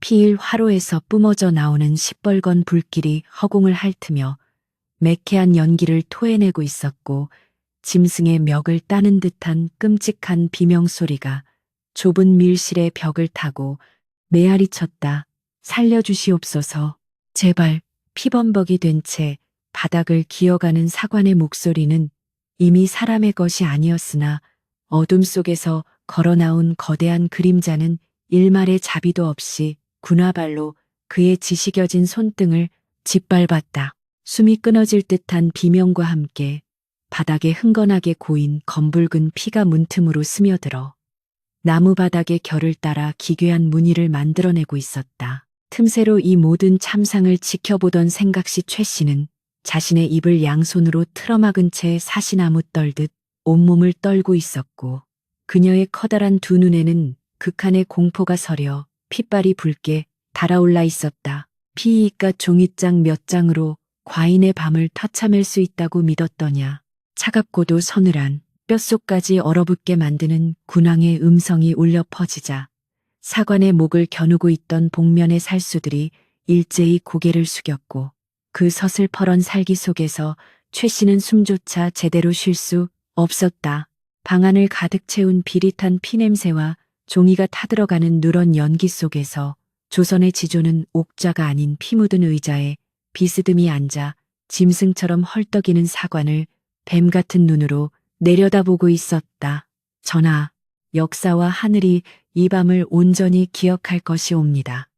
피일 화로에서 뿜어져 나오는 시뻘건 불길이 허공을 핥으며 매캐한 연기를 토해내고 있었고 짐승의 멱을 따는 듯한 끔찍한 비명소리가 좁은 밀실의 벽을 타고 메아리 쳤다. 살려주시옵소서. 제발. 피범벅이 된 채 바닥을 기어가는 사관의 목소리는 이미 사람의 것이 아니었으나 어둠 속에서 걸어나온 거대한 그림자는 일말의 자비도 없이 군화발로 그의 지시겨진 손등을 짓밟았다. 숨이 끊어질 듯한 비명과 함께 바닥에 흥건하게 고인 검붉은 피가 문틈으로 스며들어 나무 바닥의 결을 따라 기괴한 무늬를 만들어내고 있었다. 틈새로 이 모든 참상을 지켜보던 생각시 최 씨는 자신의 입을 양손으로 틀어막은 채 사시나무 떨듯 온몸을 떨고 있었고 그녀의 커다란 두 눈에는 극한의 공포가 서려 핏발이 붉게 달아올라 있었다. 피이까 종이장 몇 장으로 과인의 밤을 터참할 수 있다고 믿었더냐. 차갑고도 서늘한 뼛속까지 얼어붙게 만드는 군왕의 음성이 울려 퍼지자 사관의 목을 겨누고 있던 복면의 살수들이 일제히 고개를 숙였고 그 서슬퍼런 살기 속에서 최 씨는 숨조차 제대로 쉴 수 없었다. 방 안을 가득 채운 비릿한 피냄새와 종이가 타들어가는 누런 연기 속에서 조선의 지조는 옥자가 아닌 피 묻은 의자에 비스듬히 앉아 짐승처럼 헐떡이는 사관을 뱀 같은 눈으로 내려다보고 있었다. 전하, 역사와 하늘이 이 밤을 온전히 기억할 것이옵니다.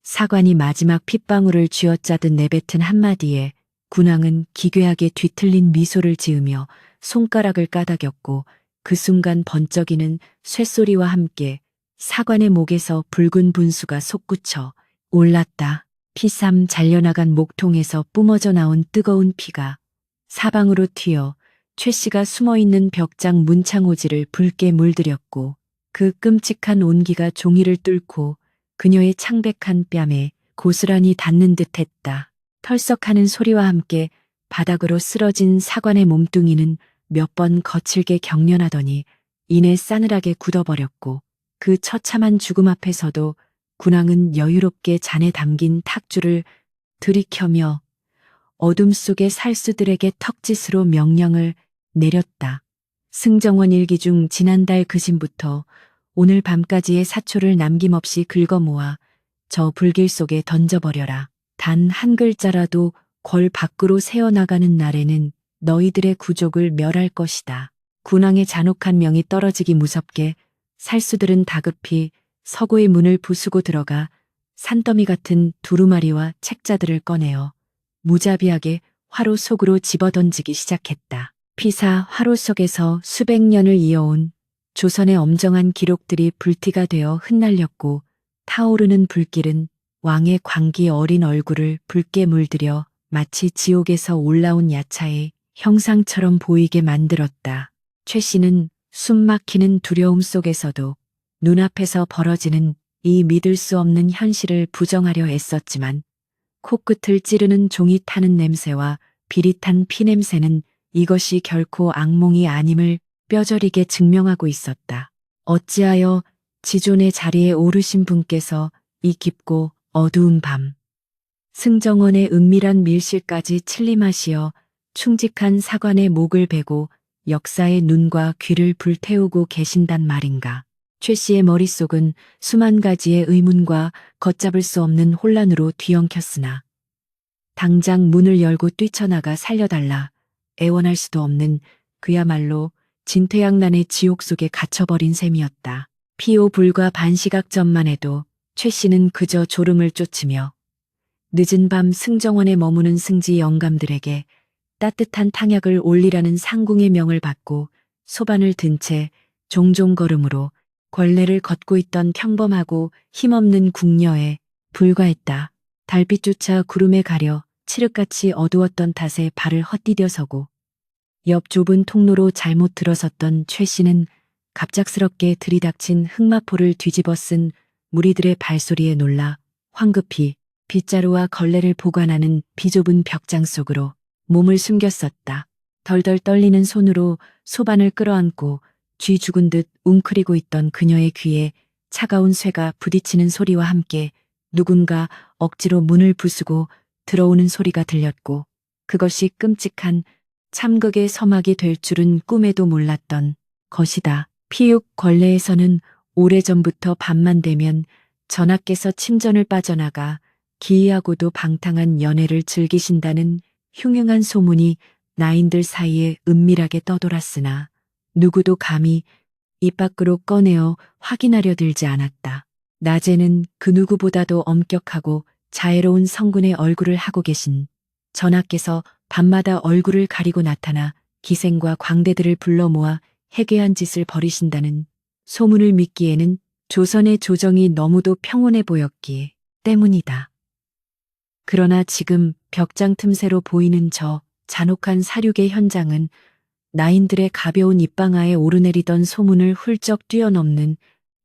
사관이 마지막 핏방울을 쥐어짜듯 내뱉은 한마디에 군왕은 기괴하게 뒤틀린 미소를 지으며 손가락을 까닥였고 그 순간 번쩍이는 쇳소리와 함께 사관의 목에서 붉은 분수가 솟구쳐 올랐다. 피삼 잘려나간 목통에서 뿜어져 나온 뜨거운 피가 사방으로 튀어 최 씨가 숨어있는 벽장 문창호지를 붉게 물들였고 그 끔찍한 온기가 종이를 뚫고 그녀의 창백한 뺨에 고스란히 닿는 듯 했다. 털썩하는 소리와 함께 바닥으로 쓰러진 사관의 몸뚱이는 몇 번 거칠게 경련하더니 이내 싸늘하게 굳어버렸고 그 처참한 죽음 앞에서도 군왕은 여유롭게 잔에 담긴 탁주를 들이켜며 어둠 속의 살수들에게 턱짓으로 명령을 내렸다. 승정원 일기 중 지난달 그신부터 오늘 밤까지의 사초를 남김없이 긁어모아 저 불길 속에 던져버려라. 단 한 글자라도 궐 밖으로 새어나가는 날에는 너희들의 구족을 멸할 것이다. 군왕의 잔혹한 명이 떨어지기 무섭게 살수들은 다급히 서고의 문을 부수고 들어가 산더미 같은 두루마리와 책자들을 꺼내어 무자비하게 화로 속으로 집어던지기 시작했다. 피사 화로 속에서 수백 년을 이어온 조선의 엄정한 기록들이 불티가 되어 흩날렸고 타오르는 불길은 왕의 광기 어린 얼굴을 붉게 물들여 마치 지옥에서 올라온 야차의 형상처럼 보이게 만들었다. 최 씨는 숨막히는 두려움 속에서도 눈앞에서 벌어지는 이 믿을 수 없는 현실을 부정하려 애썼지만 코끝을 찌르는 종이 타는 냄새와 비릿한 피냄새는 이것이 결코 악몽이 아님을 뼈저리게 증명하고 있었다. 어찌하여 지존의 자리에 오르신 분께서 이 깊고 어두운 밤 승정원의 은밀한 밀실까지 침림하시어 충직한 사관의 목을 베고 역사의 눈과 귀를 불태우고 계신단 말인가. 최 씨의 머릿속은 수만 가지의 의문과 걷잡을 수 없는 혼란으로 뒤엉켰으나 당장 문을 열고 뛰쳐나가 살려달라 애원할 수도 없는 그야말로 진퇴양난의 지옥 속에 갇혀버린 셈이었다. 피오 불과 반시각 전만 해도 최 씨는 그저 졸음을 쫓으며 늦은 밤 승정원에 머무는 승지 영감들에게 따뜻한 탕약을 올리라는 상궁의 명을 받고 소반을 든 채 종종 걸음으로 권례를 걷고 있던 평범하고 힘없는 궁녀에 불과했다. 달빛조차 구름에 가려 칠흑같이 어두웠던 탓에 발을 헛디뎌 서고 옆 좁은 통로로 잘못 들어섰던 최 씨는 갑작스럽게 들이닥친 흑마포를 뒤집어 쓴 무리들의 발소리에 놀라 황급히 빗자루와 걸레를 보관하는 비좁은 벽장 속으로 몸을 숨겼었다. 덜덜 떨리는 손으로 소반을 끌어안고 쥐 죽은 듯 웅크리고 있던 그녀의 귀에 차가운 쇠가 부딪히는 소리와 함께 누군가 억지로 문을 부수고 들어오는 소리가 들렸고 그것이 끔찍한 참극의 서막이 될 줄은 꿈에도 몰랐던 것이다. 피육 권례에서는 오래전부터 밤만 되면 전하께서 침전을 빠져나가 기이하고도 방탕한 연애를 즐기신다는 흉흉한 소문이 나인들 사이에 은밀하게 떠돌았으나 누구도 감히 입 밖으로 꺼내어 확인하려 들지 않았다. 낮에는 그 누구보다도 엄격하고 자애로운 성군의 얼굴을 하고 계신 전하께서 밤마다 얼굴을 가리고 나타나 기생과 광대들을 불러 모아 해괴한 짓을 벌이신다는 소문을 믿기에는 조선의 조정이 너무도 평온해 보였기 때문이다. 그러나 지금 벽장 틈새로 보이는 저 잔혹한 사륙의 현장은 나인들의 가벼운 입방아에 오르내리던 소문을 훌쩍 뛰어넘는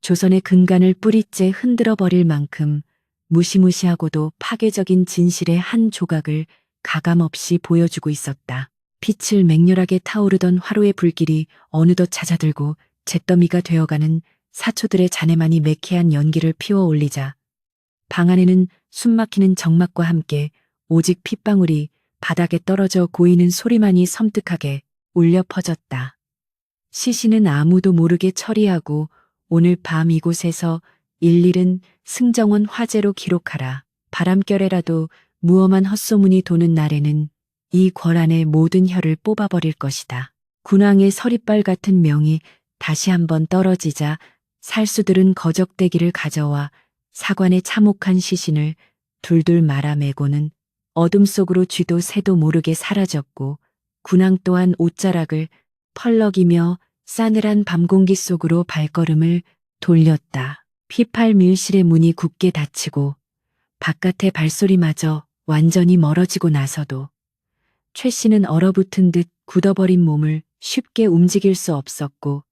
조선의 근간을 뿌리째 흔들어 버릴 만큼 무시무시하고도 파괴적인 진실의 한 조각을 가감없이 보여주고 있었다. 빛을 맹렬하게 타오르던 화로의 불길이 어느덧 잦아들고 잿더미가 되어가는 사초들의 잔해만이 매캐한 연기를 피워 올리자 방 안에는 숨막히는 정막과 함께 오직 핏방울이 바닥에 떨어져 고이는 소리만이 섬뜩하게 울려 퍼졌다. 시신은 아무도 모르게 처리하고 오늘 밤 이곳에서 일일은 승정원 화제로 기록하라. 바람결에라도 무엄한 헛소문이 도는 날에는 이 궐안의 모든 혀를 뽑아버릴 것이다. 군왕의 서리빨 같은 명이 다시 한번 떨어지자 살수들은 거적대기를 가져와 사관의 참혹한 시신을 둘둘 말아매고는 어둠 속으로 쥐도 새도 모르게 사라졌고 군왕 또한 옷자락을 펄럭이며 싸늘한 밤공기 속으로 발걸음을 돌렸다. 피팔 밀실의 문이 굳게 닫히고 바깥의 발소리마저 완전히 멀어지고 나서도 최 씨는 얼어붙은 듯 굳어버린 몸을 쉽게 움직일 수 없었고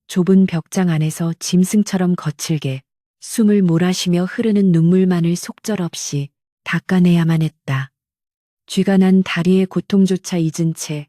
좁은 벽장 안에서 짐승처럼 거칠게 숨을 몰아쉬며 흐르는 눈물만을 속절없이 닦아내야만 했다. 쥐가 난 다리의 고통조차 잊은 채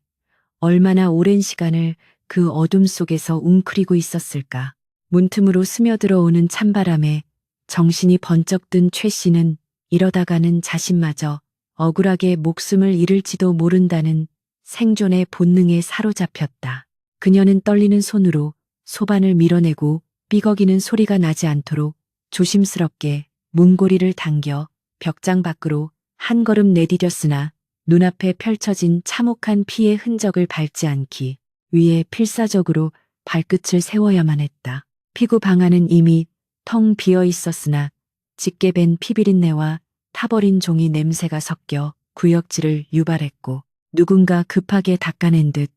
얼마나 오랜 시간을 그 어둠 속에서 웅크리고 있었을까. 문틈으로 스며들어오는 찬바람에 정신이 번쩍 든 최 씨는 이러다가는 자신마저 억울하게 목숨을 잃을지도 모른다는 생존의 본능에 사로잡혔다. 그녀는 떨리는 손으로 소반을 밀어내고 삐걱이는 소리가 나지 않도록 조심스럽게 문고리를 당겨 벽장 밖으로 한 걸음 내디뎠으나 눈앞에 펼쳐진 참혹한 피의 흔적을 밟지 않기 위해 필사적으로 발끝을 세워야만 했다. 피구 방 안은 이미 텅 비어 있었으나 짙게 밴 피비린내와 타버린 종이 냄새가 섞여 구역질을 유발했고 누군가 급하게 닦아낸 듯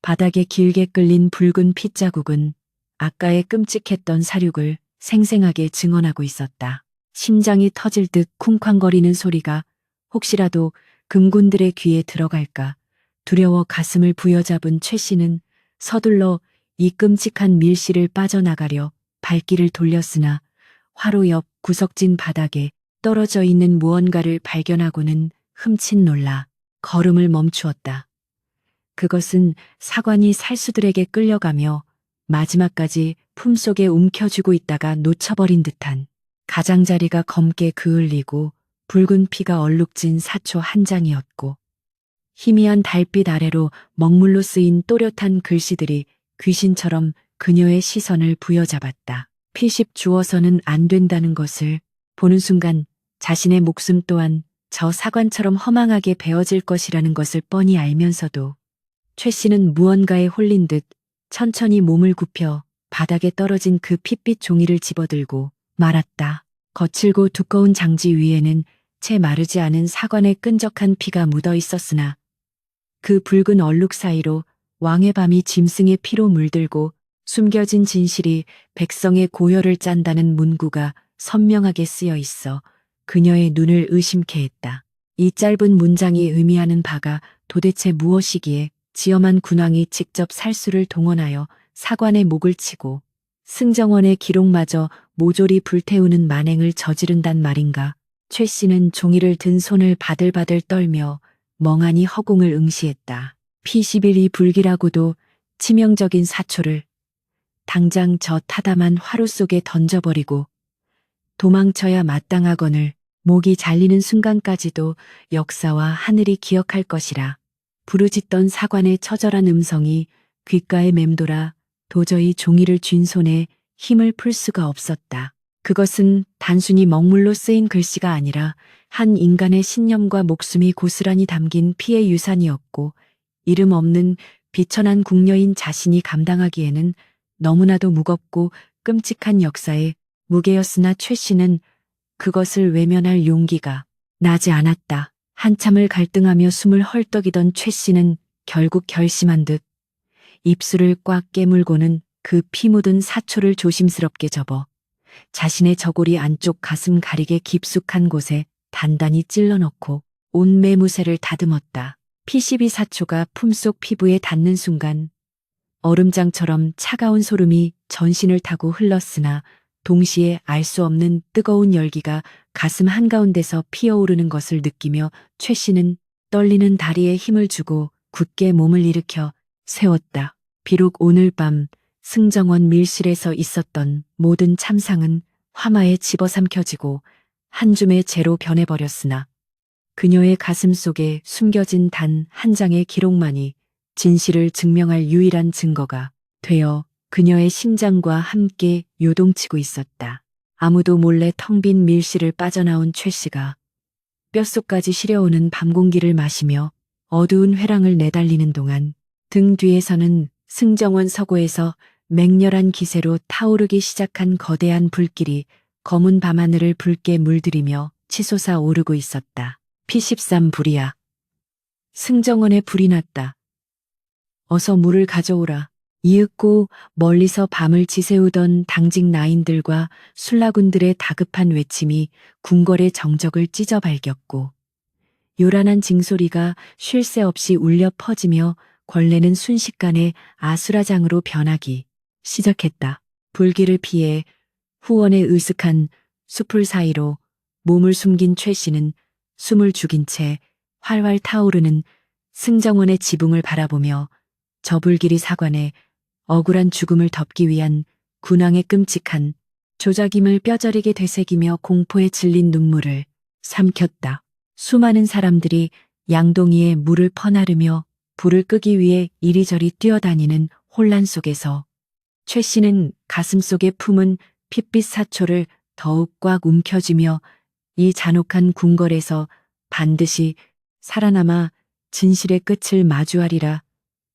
바닥에 길게 끌린 붉은 핏자국은 아까의 끔찍했던 사륙을 생생하게 증언하고 있었다. 심장이 터질 듯 쿵쾅거리는 소리가 혹시라도 금군들의 귀에 들어갈까 두려워 가슴을 부여잡은 최 씨는 서둘러 이 끔찍한 밀실을 빠져나가려 발길을 돌렸으나 화로 옆 구석진 바닥에 떨어져 있는 무언가를 발견하고는 흠칫 놀라 걸음을 멈추었다. 그것은 사관이 살수들에게 끌려가며 마지막까지 품속에 움켜쥐고 있다가 놓쳐버린 듯한 가장자리가 검게 그을리고 붉은 피가 얼룩진 사초 한 장이었고 희미한 달빛 아래로 먹물로 쓰인 또렷한 글씨들이 귀신처럼 그녀의 시선을 부여잡았다. 피십 주어서는 안 된다는 것을 보는 순간 자신의 목숨 또한 저 사관처럼 허망하게 베어질 것이라는 것을 뻔히 알면서도 최 씨는 무언가에 홀린 듯 천천히 몸을 굽혀 바닥에 떨어진 그 핏빛 종이를 집어들고 말았다. 거칠고 두꺼운 장지 위에는 채 마르지 않은 사관의 끈적한 피가 묻어 있었으나 그 붉은 얼룩 사이로 왕의 밤이 짐승의 피로 물들고 숨겨진 진실이 백성의 고열을 짠다는 문구가 선명하게 쓰여 있어 그녀의 눈을 의심케 했다. 이 짧은 문장이 의미하는 바가 도대체 무엇이기에 지엄한 군왕이 직접 살수를 동원하여 사관의 목을 치고 승정원의 기록마저 모조리 불태우는 만행을 저지른단 말인가. 최 씨는 종이를 든 손을 바들바들 떨며 멍하니 허공을 응시했다. P11이 불길하고도 치명적인 사초를 당장 저 타담한 화로 속에 던져버리고 도망쳐야 마땅하거늘 목이 잘리는 순간까지도 역사와 하늘이 기억할 것이라. 부르짖던 사관의 처절한 음성이 귓가에 맴돌아 도저히 종이를 쥔 손에 힘을 풀 수가 없었다. 그것은 단순히 먹물로 쓰인 글씨가 아니라 한 인간의 신념과 목숨이 고스란히 담긴 피의 유산이었고, 이름 없는 비천한 궁녀인 자신이 감당하기에는 너무나도 무겁고 끔찍한 역사의 무게였으나 최 씨는 그것을 외면할 용기가 나지 않았다. 한참을 갈등하며 숨을 헐떡이던 최 씨는 결국 결심한 듯 입술을 꽉 깨물고는 그 피 묻은 사초를 조심스럽게 접어 자신의 저고리 안쪽 가슴 가리개 깊숙한 곳에 단단히 찔러 넣고 온 매무새를 다듬었다. P12 사초가 품속 피부에 닿는 순간 얼음장처럼 차가운 소름이 전신을 타고 흘렀으나 동시에 알 수 없는 뜨거운 열기가 가슴 한가운데서 피어오르는 것을 느끼며 최 씨는 떨리는 다리에 힘을 주고 굳게 몸을 일으켜 세웠다. 비록 오늘 밤 승정원 밀실에서 있었던 모든 참상은 화마에 집어삼켜지고 한 줌의 재로 변해버렸으나 그녀의 가슴 속에 숨겨진 단 한 장의 기록만이 진실을 증명할 유일한 증거가 되어 그녀의 심장과 함께 요동치고 있었다. 아무도 몰래 텅 빈 밀실을 빠져나온 최 씨가 뼛속까지 시려오는 밤 공기를 마시며 어두운 회랑을 내달리는 동안 등 뒤에서는 승정원 서고에서 맹렬한 기세로 타오르기 시작한 거대한 불길이 검은 밤하늘을 붉게 물들이며 치솟아 오르고 있었다. P13 불이야. 승정원에 불이 났다. 어서 물을 가져오라. 이윽고 멀리서 밤을 지새우던 당직 나인들과 술라군들의 다급한 외침이 궁궐의 정적을 찢어 발겼고, 요란한 징소리가 쉴 새 없이 울려 퍼지며 권례는 순식간에 아수라장으로 변하기 시작했다. 불길을 피해 후원의 으슥한 숲을 사이로 몸을 숨긴 최 씨는 숨을 죽인 채 활활 타오르는 승정원의 지붕을 바라보며 저 불길이 사관에 억울한 죽음을 덮기 위한 군왕의 끔찍한 조작임을 뼈저리게 되새기며 공포에 질린 눈물을 삼켰다. 수많은 사람들이 양동이에 물을 퍼나르며 불을 끄기 위해 이리저리 뛰어다니는 혼란 속에서 최 씨는 가슴속에 품은 핏빛 사초를 더욱 꽉 움켜쥐며 이 잔혹한 궁궐에서 반드시 살아남아 진실의 끝을 마주하리라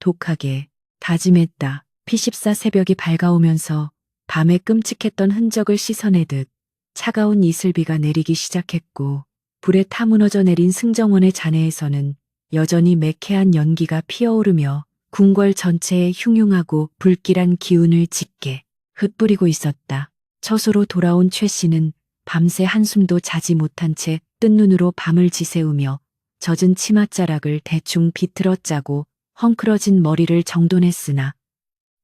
독하게 다짐했다. P14 새벽이 밝아오면서 밤에 끔찍했던 흔적을 씻어내듯 차가운 이슬비가 내리기 시작했고, 불에 타무너져 내린 승정원의 잔해에서는 여전히 매캐한 연기가 피어오르며 궁궐 전체에 흉흉하고 불길한 기운을 짙게 흩뿌리고 있었다. 처소로 돌아온 최 씨는 밤새 한숨도 자지 못한 채 뜬 눈으로 밤을 지새우며 젖은 치맛자락을 대충 비틀어 짜고 헝클어진 머리를 정돈했으나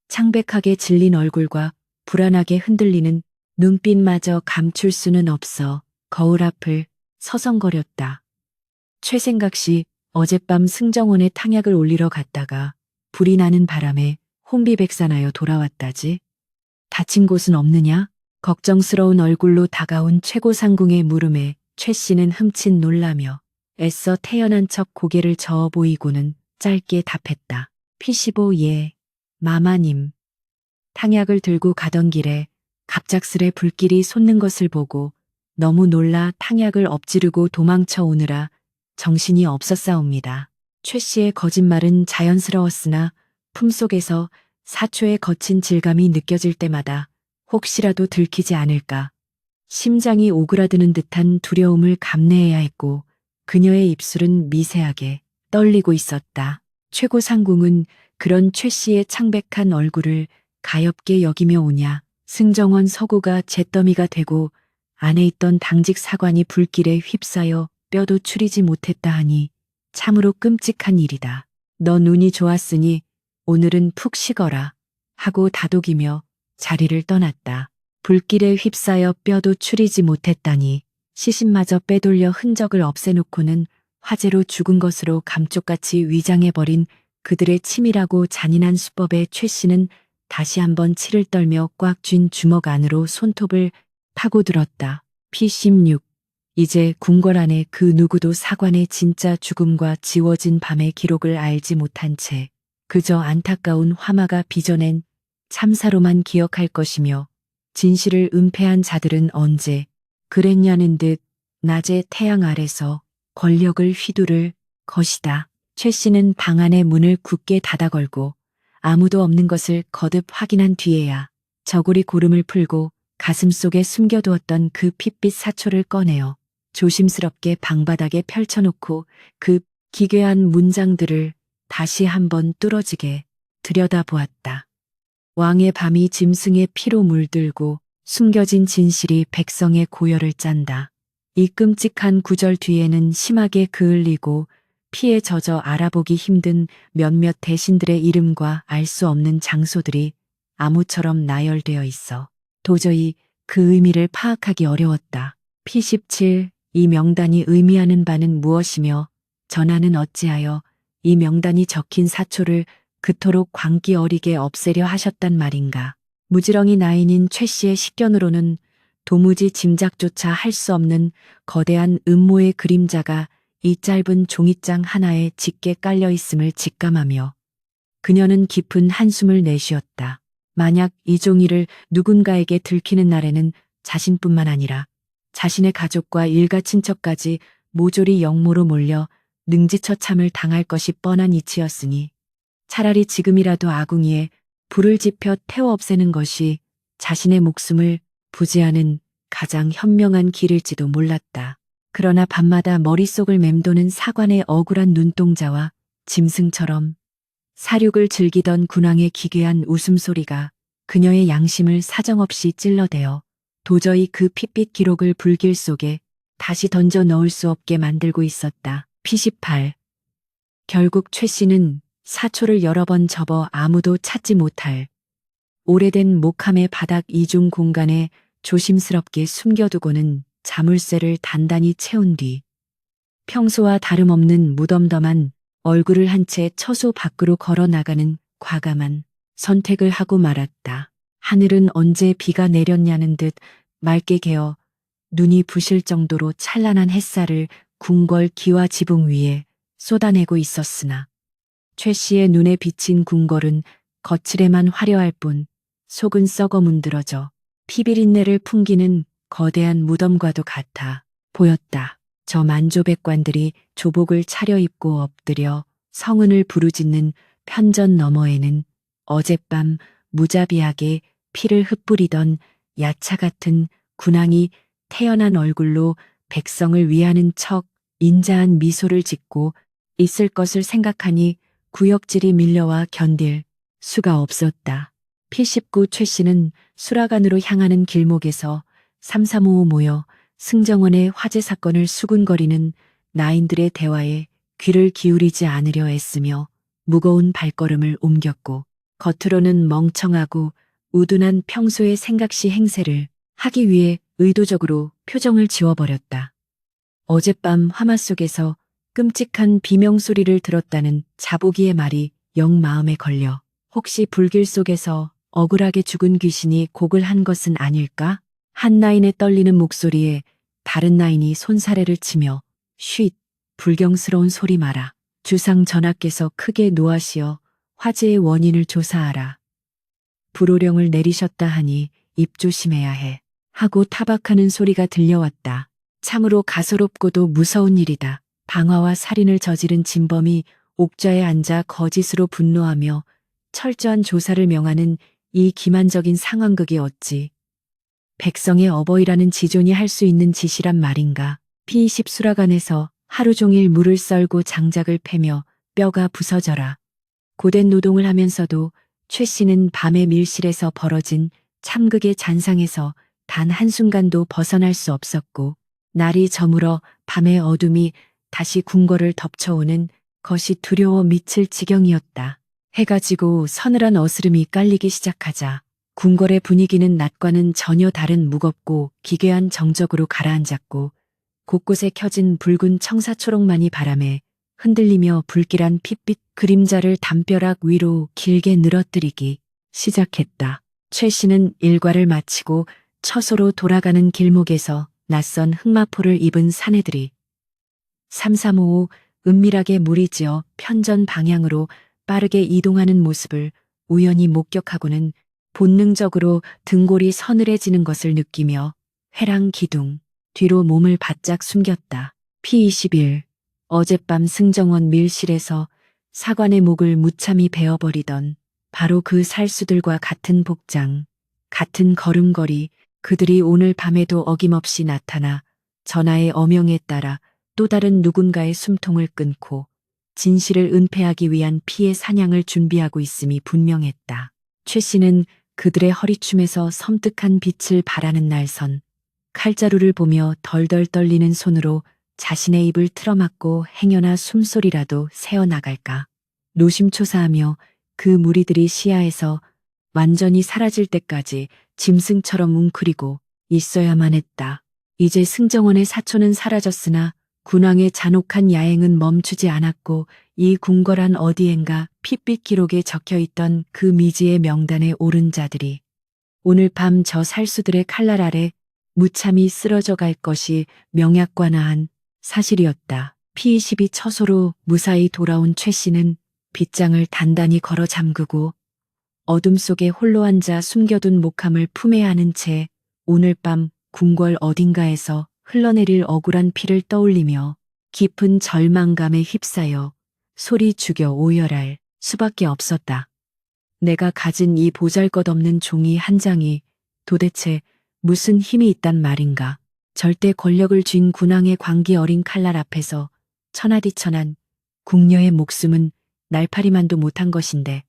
창백하게 질린 얼굴과 불안하게 흔들리는 눈빛마저 감출 수는 없어 거울 앞을 서성거렸다. 최생각시 어젯밤 승정원에 탕약을 올리러 갔다가 불이 나는 바람에 혼비백산하여 돌아왔다지. 다친 곳은 없느냐? 걱정스러운 얼굴로 다가온 최고상궁의 물음에 최 씨는 흠칫 놀라며 애써 태연한 척 고개를 저어 보이고는 짧게 답했다. P15 예, 마마님. 탕약을 들고 가던 길에 갑작스레 불길이 솟는 것을 보고 너무 놀라 탕약을 엎지르고 도망쳐 오느라 정신이 없었사옵니다. 최 씨의 거짓말은 자연스러웠으나 품속에서 사초의 거친 질감이 느껴질 때마다 혹시라도 들키지 않을까 심장이 오그라드는 듯한 두려움을 감내해야 했고, 그녀의 입술은 미세하게 떨리고 있었다. 최고상궁은 그런 최 씨의 창백한 얼굴을 가엾게 여기며 오냐. 승정원 서고가 잿더미가 되고 안에 있던 당직 사관이 불길에 휩싸여 뼈도 추리지 못했다 하니 참으로 끔찍한 일이다. 너 눈이 좋았으니 오늘은 푹 쉬거라 하고 다독이며 자리를 떠났다. 불길에 휩싸여 뼈도 추리지 못했다니 시신마저 빼돌려 흔적을 없애놓고는 화재로 죽은 것으로 감쪽같이 위장해버린 그들의 치밀하고 잔인한 수법에 최 씨는 다시 한번 치를 떨며 꽉 쥔 주먹 안으로 손톱을 파고들었다. P16. 이제 궁궐 안에 그 누구도 사관의 진짜 죽음과 지워진 밤의 기록을 알지 못한 채 그저 안타까운 화마가 빚어낸 참사로만 기억할 것이며 진실을 은폐한 자들은 언제 그랬냐는 듯 낮의 태양 아래서 권력을 휘두를 것이다. 최 씨는 방 안의 문을 굳게 닫아 걸고 아무도 없는 것을 거듭 확인한 뒤에야 저고리 고름을 풀고 가슴속에 숨겨두었던 그 핏빛 사초를 꺼내어 조심스럽게 방바닥에 펼쳐놓고 그 기괴한 문장들을 다시 한번 뚫어지게 들여다보았다. 왕의 밤이 짐승의 피로 물들고 숨겨진 진실이 백성의 고열을 짠다. 이 끔찍한 구절 뒤에는 심하게 그을리고 피에 젖어 알아보기 힘든 몇몇 대신들의 이름과 알 수 없는 장소들이 암호처럼 나열되어 있어 도저히 그 의미를 파악하기 어려웠다. P17. 이 명단이 의미하는 바는 무엇이며 전하는 어찌하여 이 명단이 적힌 사초를 그토록 광기 어리게 없애려 하셨단 말인가. 무지렁이 나인인 최 씨의 식견으로는 도무지 짐작조차 할 수 없는 거대한 음모의 그림자가 이 짧은 종이장 하나에 짙게 깔려 있음을 직감하며 그녀는 깊은 한숨을 내쉬었다. 만약 이 종이를 누군가에게 들키는 날에는 자신뿐만 아니라 자신의 가족과 일가 친척까지 모조리 역모로 몰려 능지처참을 당할 것이 뻔한 이치였으니 차라리 지금이라도 아궁이에 불을 지펴 태워 없애는 것이 자신의 목숨을 부지하는 가장 현명한 길일지도 몰랐다. 그러나 밤마다 머릿속을 맴도는 사관의 억울한 눈동자와 짐승처럼 사륙을 즐기던 군왕의 기괴한 웃음소리가 그녀의 양심을 사정없이 찔러대어 도저히 그 핏빛 기록을 불길 속에 다시 던져 넣을 수 없게 만들고 있었다. P18. 결국 최 씨는 사초를 여러 번 접어 아무도 찾지 못할 오래된 목함의 바닥 이중 공간에 조심스럽게 숨겨두고는 자물쇠를 단단히 채운 뒤 평소와 다름없는 무덤덤한 얼굴을 한 채 처소 밖으로 걸어 나가는 과감한 선택을 하고 말았다. 하늘은 언제 비가 내렸냐는 듯 맑게 개어 눈이 부실 정도로 찬란한 햇살을 궁궐 기와 지붕 위에 쏟아내고 있었으나 최 씨의 눈에 비친 궁궐은 거칠에만 화려할 뿐 속은 썩어 문드러져 피비린내를 풍기는 거대한 무덤과도 같아 보였다. 저 만조백관들이 조복을 차려입고 엎드려 성은을 부르짖는 편전 너머에는 어젯밤 무자비하게 피를 흩뿌리던 야차 같은 군왕이 태연한 얼굴로 백성을 위하는 척 인자한 미소를 짓고 있을 것을 생각하니 구역질이 밀려와 견딜 수가 없었다. P19. 최 씨는 수라간으로 향하는 길목에서 삼삼오오 모여 승정원의 화재 사건을 수군거리는 나인들의 대화에 귀를 기울이지 않으려 애쓰며 무거운 발걸음을 옮겼고 겉으로는 멍청하고 우둔한 평소의 생각시 행세를 하기 위해 의도적으로 표정을 지워버렸다. 어젯밤 화마 속에서 끔찍한 비명소리를 들었다는 자보기의 말이 영 마음에 걸려 혹시 불길 속에서 억울하게 죽은 귀신이 곡을 한 것은 아닐까? 한 나인의 떨리는 목소리에 다른 나인이 손사래를 치며 쉿, 불경스러운 소리 마라. 주상 전하께서 크게 노하시어 화재의 원인을 조사하라. 불호령을 내리셨다 하니 입 조심해야 해. 하고 타박하는 소리가 들려왔다. 참으로 가소롭고도 무서운 일이다. 방화와 살인을 저지른 진범이 옥좌에 앉아 거짓으로 분노하며 철저한 조사를 명하는 이 기만적인 상황극이 어찌 백성의 어버이라는 지존이 할 수 있는 짓이란 말인가. P20 수라간에서 하루 종일 물을 썰고 장작을 패며 뼈가 부서져라. 고된 노동을 하면서도 최 씨는 밤의 밀실에서 벌어진 참극의 잔상에서 단 한순간도 벗어날 수 없었고 날이 저물어 밤의 어둠이 다시 궁궐을 덮쳐오는 것이 두려워 미칠 지경이었다. 해가 지고 서늘한 어스름이 깔리기 시작하자 궁궐의 분위기는 낮과는 전혀 다른 무겁고 기괴한 정적으로 가라앉았고 곳곳에 켜진 붉은 청사초록만이 바람에 흔들리며 불길한 핏빛 그림자를 담벼락 위로 길게 늘어뜨리기 시작했다. 최 씨는 일과를 마치고 처소로 돌아가는 길목에서 낯선 흑마포를 입은 사내들이 삼삼오오 은밀하게 무리지어 편전 방향으로 빠르게 이동하는 모습을 우연히 목격하고는 본능적으로 등골이 서늘해지는 것을 느끼며 회랑기둥 뒤로 몸을 바짝 숨겼다. P21 어젯밤 승정원 밀실에서 사관의 목을 무참히 베어버리던 바로 그 살수들과 같은 복장, 같은 걸음걸이, 그들이 오늘 밤에도 어김없이 나타나 전하의 어명에 따라 또 다른 누군가의 숨통을 끊고 진실을 은폐하기 위한 피해 사냥을 준비하고 있음이 분명했다. 최 씨는 그들의 허리춤에서 섬뜩한 빛을 발하는 날선 칼자루를 보며 덜덜 떨리는 손으로 자신의 입을 틀어막고 행여나 숨소리라도 새어나갈까 노심초사하며 그 무리들이 시야에서 완전히 사라질 때까지 짐승처럼 웅크리고 있어야만 했다. 이제 승정원의 사촌은 사라졌으나 군왕의 잔혹한 야행은 멈추지 않았고 이 궁궐한 어디엔가 핏빛 기록에 적혀있던 그 미지의 명단에 오른 자들이 오늘 밤 저 살수들의 칼날 아래 무참히 쓰러져 갈 것이 명약관화한 사실이었다. P22 처소로 무사히 돌아온 최 씨는 빗장을 단단히 걸어 잠그고 어둠 속에 홀로 앉아 숨겨둔 목함을 품에 안은 채 오늘 밤 궁궐 어딘가에서 흘러내릴 억울한 피를 떠올리며 깊은 절망감에 휩싸여 소리 죽여 오열할 수밖에 없었다. 내가 가진 이 보잘것없는 종이 한 장이 도대체 무슨 힘이 있단 말인가. 절대 권력을 쥔 군왕의 광기 어린 칼날 앞에서 천하디천한 궁녀의 목숨은 날파리만도 못한 것인데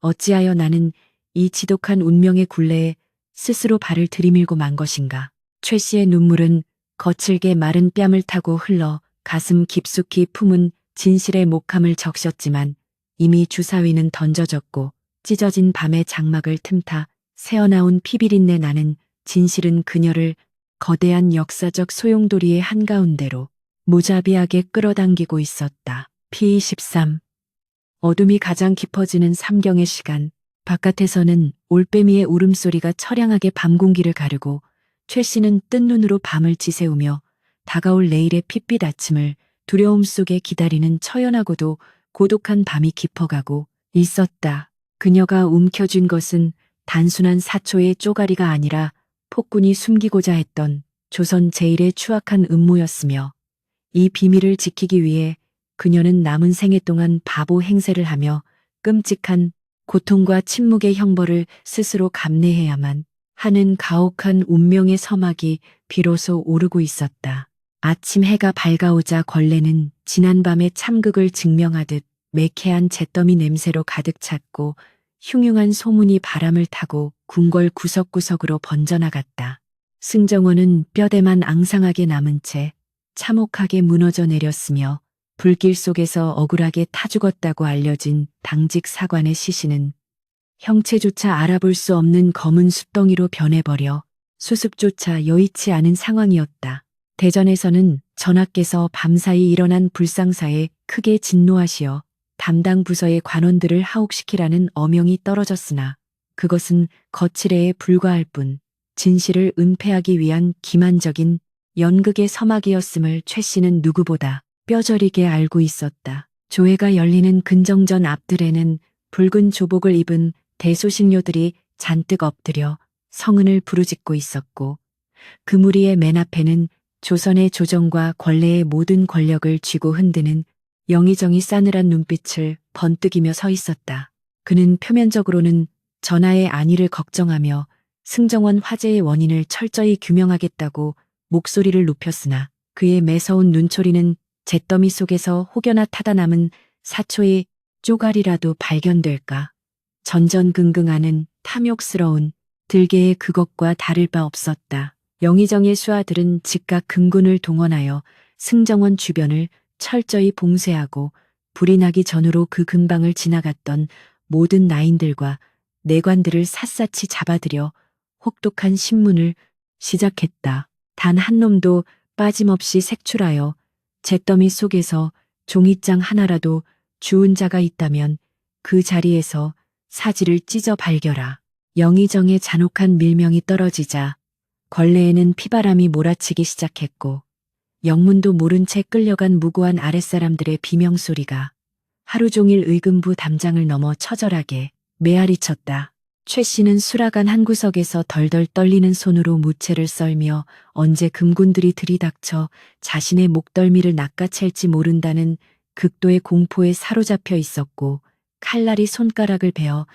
어찌하여 나는 이 지독한 운명의 굴레에 스스로 발을 들이밀고 만 것인가. 최 씨의 눈물은 거칠게 마른 뺨을 타고 흘러 가슴 깊숙이 품은 진실의 목함을 적셨지만 이미 주사위는 던져졌고 찢어진 밤의 장막을 틈타 새어나온 피비린내 나는 진실은 그녀를 거대한 역사적 소용돌이의 한가운데로 무자비하게 끌어당기고 있었다. P23 어둠이 가장 깊어지는 삼경의 시간, 바깥에서는 올빼미의 울음소리가 처량하게 밤 공기를 가르고 최 씨는 뜬 눈으로 밤을 지새우며 다가올 내일의 핏빛 아침을 두려움 속에 기다리는 처연하고도 고독한 밤이 깊어가고 있었다. 그녀가 움켜쥔 것은 단순한 사초의 쪼가리가 아니라 폭군이 숨기고자 했던 조선 제1의 추악한 음모였으며 이 비밀을 지키기 위해 그녀는 남은 생애 동안 바보 행세를 하며 끔찍한 고통과 침묵의 형벌을 스스로 감내해야만 하는 가혹한 운명의 서막이 비로소 오르고 있었다. 아침 해가 밝아오자 걸레는 지난밤의 참극을 증명하듯 매캐한 잿더미 냄새로 가득 찼고 흉흉한 소문이 바람을 타고 궁궐 구석구석으로 번져나갔다. 승정원은 뼈대만 앙상하게 남은 채 참혹하게 무너져 내렸으며 불길 속에서 억울하게 타 죽었다고 알려진 당직 사관의 시신은 형체조차 알아볼 수 없는 검은 숫덩이로 변해버려 수습조차 여의치 않은 상황이었다. 대전에서는 전하께서 밤사이 일어난 불상사에 크게 진노하시어 담당 부서의 관원들을 하옥시키라는 어명이 떨어졌으나 그것은 거칠애에 불과할 뿐 진실을 은폐하기 위한 기만적인 연극의 서막이었음을 최 씨는 누구보다 뼈저리게 알고 있었다. 조회가 열리는 근정전 앞들에는 붉은 조복을 입은 대소식료들이 잔뜩 엎드려 성은을 부르짖고 있었고 그 무리의 맨 앞에는 조선의 조정과 권례의 모든 권력을 쥐고 흔드는 영의정이 싸늘한 눈빛을 번뜩이며 서 있었다. 그는 표면적으로는 전하의 안위를 걱정하며 승정원 화재의 원인을 철저히 규명하겠다고 목소리를 높였으나 그의 매서운 눈초리는 잿더미 속에서 혹여나 타다 남은 사초의 쪼가리라도 발견될까 전전긍긍하는 탐욕스러운 들개의 그것과 다를 바 없었다. 영의정의 수하들은 즉각 금군을 동원하여 승정원 주변을 철저히 봉쇄하고 불이 나기 전으로 그 근방을 지나갔던 모든 나인들과 내관들을 샅샅이 잡아들여 혹독한 신문을 시작했다. 단 한 놈도 빠짐없이 색출하여 잿더미 속에서 종이장 하나라도 주운 자가 있다면 그 자리에서 사지를 찢어 발겨라. 영의정의 잔혹한 밀명이 떨어지자 걸레에는 피바람이 몰아치기 시작했고 영문도 모른 채 끌려간 무고한 아랫사람들의 비명소리가 하루 종일 의금부 담장을 넘어 처절하게 메아리쳤다. 최 씨는 수라간 한 구석에서 덜덜 떨리는 손으로 무채를 썰며 언제 금군들이 들이닥쳐 자신의 목덜미를 낚아챌지 모른다는 극도의 공포에 사로잡혀 있었고 칼날이 손가락을 베어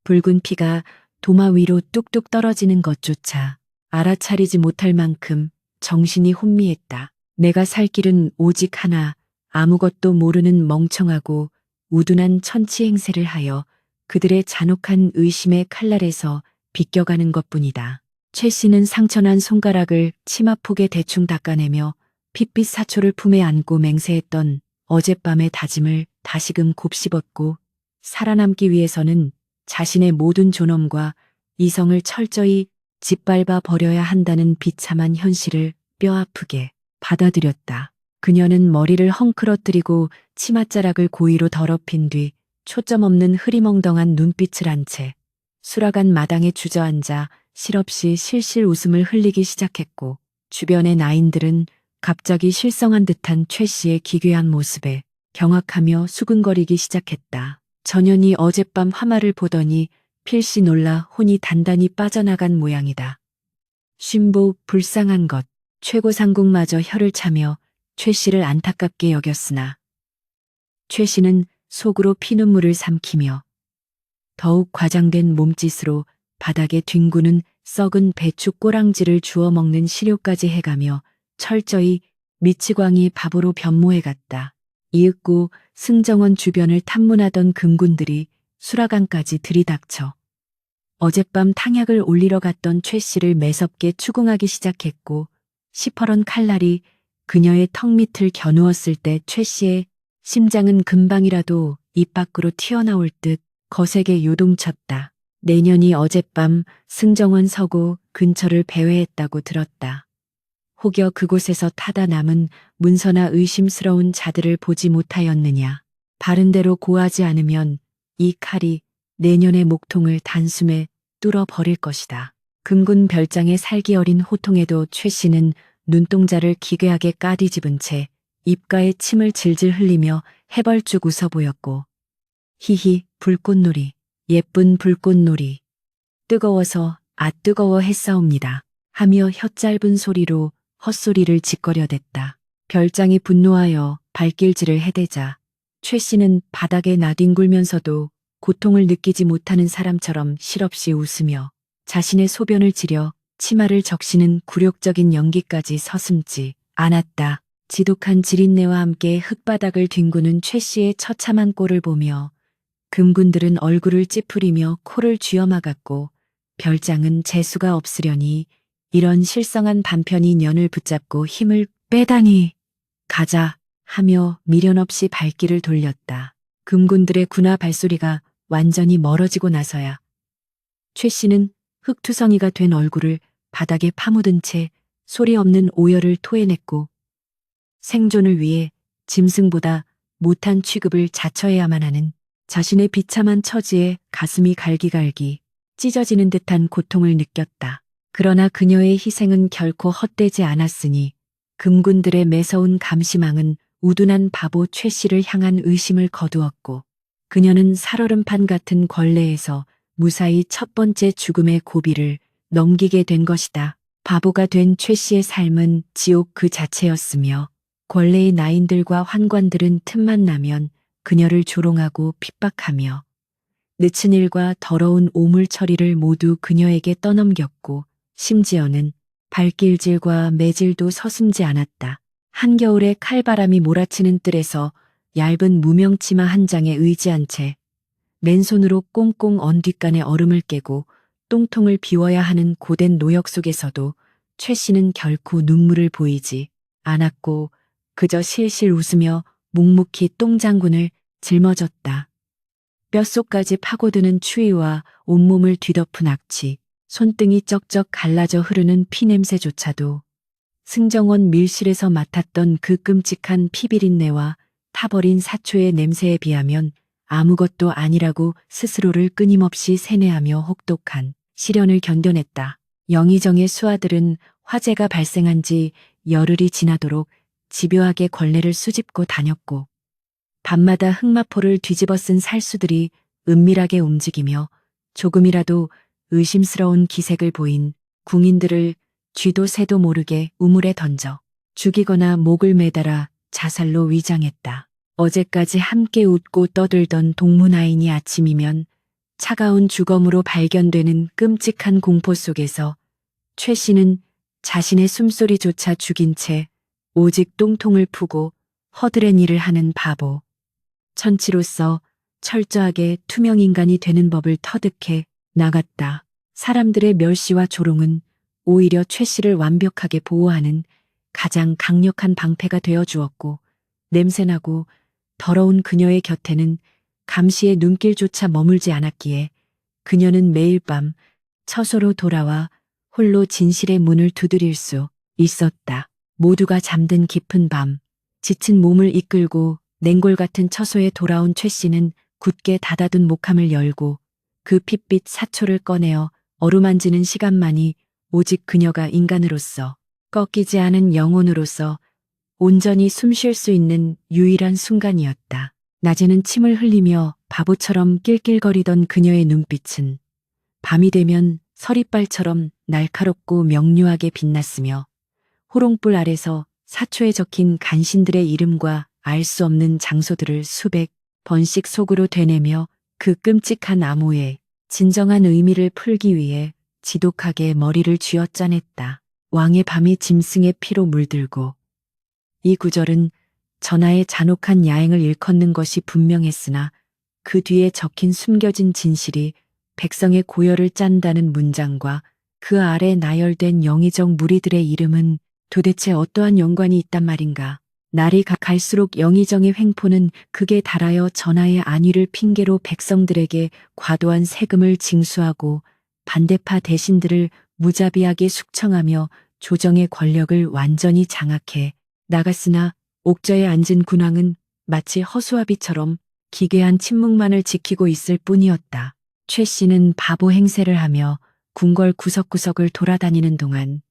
붉은 피가 도마 위로 뚝뚝 떨어지는 것조차 알아차리지 못할 만큼 정신이 혼미했다. 내가 살 길은 오직 하나, 아무것도 모르는 멍청하고 우둔한 천치 행세를 하여 그들의 잔혹한 의심의 칼날에서 비껴가는 것뿐이다. 최 씨는 상처난 손가락을 치마폭에 대충 닦아내며 핏빛 사초를 품에 안고 맹세했던 어젯밤의 다짐을 다시금 곱씹었고 살아남기 위해서는 자신의 모든 존엄과 이성을 철저히 짓밟아 버려야 한다는 비참한 현실을 뼈아프게 받아들였다. 그녀는 머리를 헝클어뜨리고 치맛자락을 고의로 더럽힌 뒤 초점 없는 흐리멍덩한 눈빛을 한 채 수라간 마당에 주저앉아 실없이 실실 웃음을 흘리기 시작했고 주변의 나인들은 갑자기 실성한 듯한 최 씨의 기괴한 모습에 경악하며 수근거리기 시작했다. 전현이 어젯밤 화마를 보더니 필시 놀라 혼이 단단히 빠져나간 모양이다. 쉰부 불쌍한 것. 최고상궁마저 혀를 차며 최 씨를 안타깝게 여겼으나 최 씨는 속으로 피눈물을 삼키며 더욱 과장된 몸짓으로 바닥에 뒹구는 썩은 배추 꼬랑지를 주워 먹는 시료까지 해가며 철저히 미치광이 바보로 변모해갔다. 이윽고 승정원 주변을 탐문하던 금군들이 수라간까지 들이닥쳐 어젯밤 탕약을 올리러 갔던 최 씨를 매섭게 추궁하기 시작했고 시퍼런 칼날이 그녀의 턱 밑을 겨누었을 때 최 씨의 심장은 금방이라도 입 밖으로 튀어나올 듯 거세게 요동쳤다. 내년이 어젯밤 승정원 서고 근처를 배회했다고 들었다. 혹여 그곳에서 타다 남은 문서나 의심스러운 자들을 보지 못하였느냐. 바른대로 고하지 않으면 이 칼이 내년의 목통을 단숨에 뚫어버릴 것이다. 금군 별장의 살기 어린 호통에도 최 씨는 눈동자를 기괴하게 까디집은 채 입가에 침을 질질 흘리며 해벌쭉 웃어 보였고 히히 불꽃놀이 예쁜 불꽃놀이 뜨거워서 뜨거워 했사옵니다 하며 혀 짧은 소리로 헛소리를 짓거려댔다. 별장이 분노하여 발길질을 해대자 최 씨는 바닥에 나뒹굴면서도 고통을 느끼지 못하는 사람처럼 실없이 웃으며 자신의 소변을 지려 치마를 적시는 굴욕적인 연기까지 서슴지 않았다. 지독한 지린내와 함께 흙바닥을 뒹구는 최 씨의 처참한 꼴을 보며 금군들은 얼굴을 찌푸리며 코를 쥐어막았고 별장은 재수가 없으려니 이런 실성한 반편이 년을 붙잡고 힘을 빼다니 가자 하며 미련 없이 발길을 돌렸다. 금군들의 군화 발소리가 완전히 멀어지고 나서야 최 씨는 흙투성이가 된 얼굴을 바닥에 파묻은 채 소리 없는 오열을 토해냈고 생존을 위해 짐승보다 못한 취급을 자처해야만 하는 자신의 비참한 처지에 가슴이 갈기갈기 찢어지는 듯한 고통을 느꼈다. 그러나 그녀의 희생은 결코 헛되지 않았으니 금군들의 매서운 감시망은 우둔한 바보 최 씨를 향한 의심을 거두었고 그녀는 살얼음판 같은 걸레에서 무사히 첫 번째 죽음의 고비를 넘기게 된 것이다. 바보가 된 최 씨의 삶은 지옥 그 자체였으며 권례의 나인들과 환관들은 틈만 나면 그녀를 조롱하고 핍박하며 늦은 일과 더러운 오물 처리를 모두 그녀에게 떠넘겼고 심지어는 발길질과 매질도 서슴지 않았다. 한겨울에 칼바람이 몰아치는 뜰에서 얇은 무명치마 한 장에 의지한 채 맨손으로 꽁꽁 언 뒷간의 얼음을 깨고 똥통을 비워야 하는 고된 노역 속에서도 최 씨는 결코 눈물을 보이지 않았고 그저 실실 웃으며 묵묵히 똥장군을 짊어졌다. 뼛속까지 파고드는 추위와 온몸을 뒤덮은 악취, 손등이 쩍쩍 갈라져 흐르는 피냄새조차도 승정원 밀실에서 맡았던 그 끔찍한 피비린내와 타버린 사초의 냄새에 비하면 아무것도 아니라고 스스로를 끊임없이 세뇌하며 혹독한 시련을 견뎌냈다. 영의정의 수하들은 화재가 발생한 지 열흘이 지나도록 집요하게 걸레를 수집고 다녔고 밤마다 흑마포를 뒤집어 쓴 살수들이 은밀하게 움직이며 조금이라도 의심스러운 기색을 보인 궁인들을 쥐도 새도 모르게 우물에 던져 죽이거나 목을 매달아 자살로 위장했다. 어제까지 함께 웃고 떠들던 동문아인이 아침이면 차가운 주검으로 발견되는 끔찍한 공포 속에서 최 씨는 자신의 숨소리조차 죽인 채 오직 똥통을 푸고 허드렛 일을 하는 바보. 천치로서 철저하게 투명인간이 되는 법을 터득해 나갔다. 사람들의 멸시와 조롱은 오히려 최 씨를 완벽하게 보호하는 가장 강력한 방패가 되어 주었고 냄새나고 더러운 그녀의 곁에는 감시의 눈길조차 머물지 않았기에 그녀는 매일 밤 처소로 돌아와 홀로 진실의 문을 두드릴 수 있었다. 모두가 잠든 깊은 밤, 지친 몸을 이끌고 냉골 같은 처소에 돌아온 최 씨는 굳게 닫아둔 목함을 열고 그 핏빛 사초를 꺼내어 어루만지는 시간만이 오직 그녀가 인간으로서 꺾이지 않은 영혼으로서 온전히 숨 쉴 수 있는 유일한 순간이었다. 낮에는 침을 흘리며 바보처럼 낄낄거리던 그녀의 눈빛은 밤이 되면 서리빨처럼 날카롭고 명료하게 빛났으며 호롱불 아래서 사초에 적힌 간신들의 이름과 알 수 없는 장소들을 수백 번씩 속으로 되뇌며 그 끔찍한 암호의 진정한 의미를 풀기 위해 지독하게 머리를 쥐어짜냈다. 왕의 밤이 짐승의 피로 물들고 이 구절은 전하의 잔혹한 야행을 일컫는 것이 분명했으나 그 뒤에 적힌 숨겨진 진실이 백성의 고열을 짠다는 문장과 그 아래 나열된 영의정 무리들의 이름은 도대체 어떠한 연관이 있단 말인가. 날이 갈수록 영의정의 횡포는 극에 달하여 전하의 안위를 핑계로 백성들에게 과도한 세금을 징수하고 반대파 대신들을 무자비하게 숙청하며 조정의 권력을 완전히 장악해 나갔으나 옥저에 앉은 군왕은 마치 허수아비처럼 기괴한 침묵만을 지키고 있을 뿐이었다. 최 씨는 바보 행세를 하며 궁궐 구석구석을 돌아다니는 동안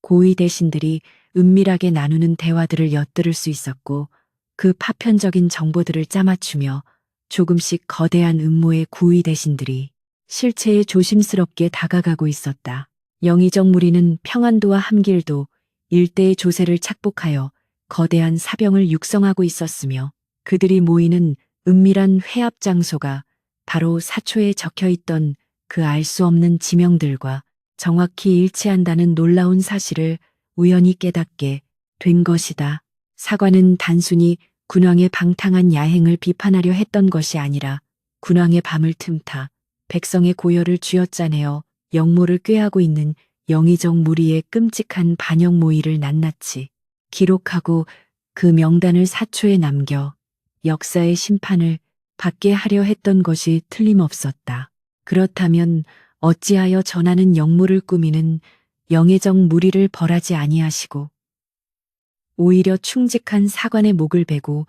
고위 대신들이 은밀하게 나누는 대화들을 엿들을 수 있었고 그 파편적인 정보들을 짜맞추며 조금씩 거대한 음모의 고위 대신들이 실체에 조심스럽게 다가가고 있었다. 영의정 무리는 평안도와 함길도 일대의 조세를 착복하여 거대한 사병을 육성하고 있었으며 그들이 모이는 은밀한 회합 장소가 바로 사초에 적혀있던 그 알 수 없는 지명들과 정확히 일치한다는 놀라운 사실을 우연히 깨닫게 된 것이다. 사관은 단순히 군왕의 방탕한 야행을 비판하려 했던 것이 아니라 군왕의 밤을 틈타 백성의 고열을 쥐어짜내어 영모를 꾀하고 있는 영의정 무리의 끔찍한 반역 모의를 낱낱이 기록하고 그 명단을 사초에 남겨 역사의 심판을 받게 하려 했던 것이 틀림없었다. 그렇다면 어찌하여 전하는 역모를 꾸미는 영의정 무리를 벌하지 아니하시고 오히려 충직한 사관의 목을 베고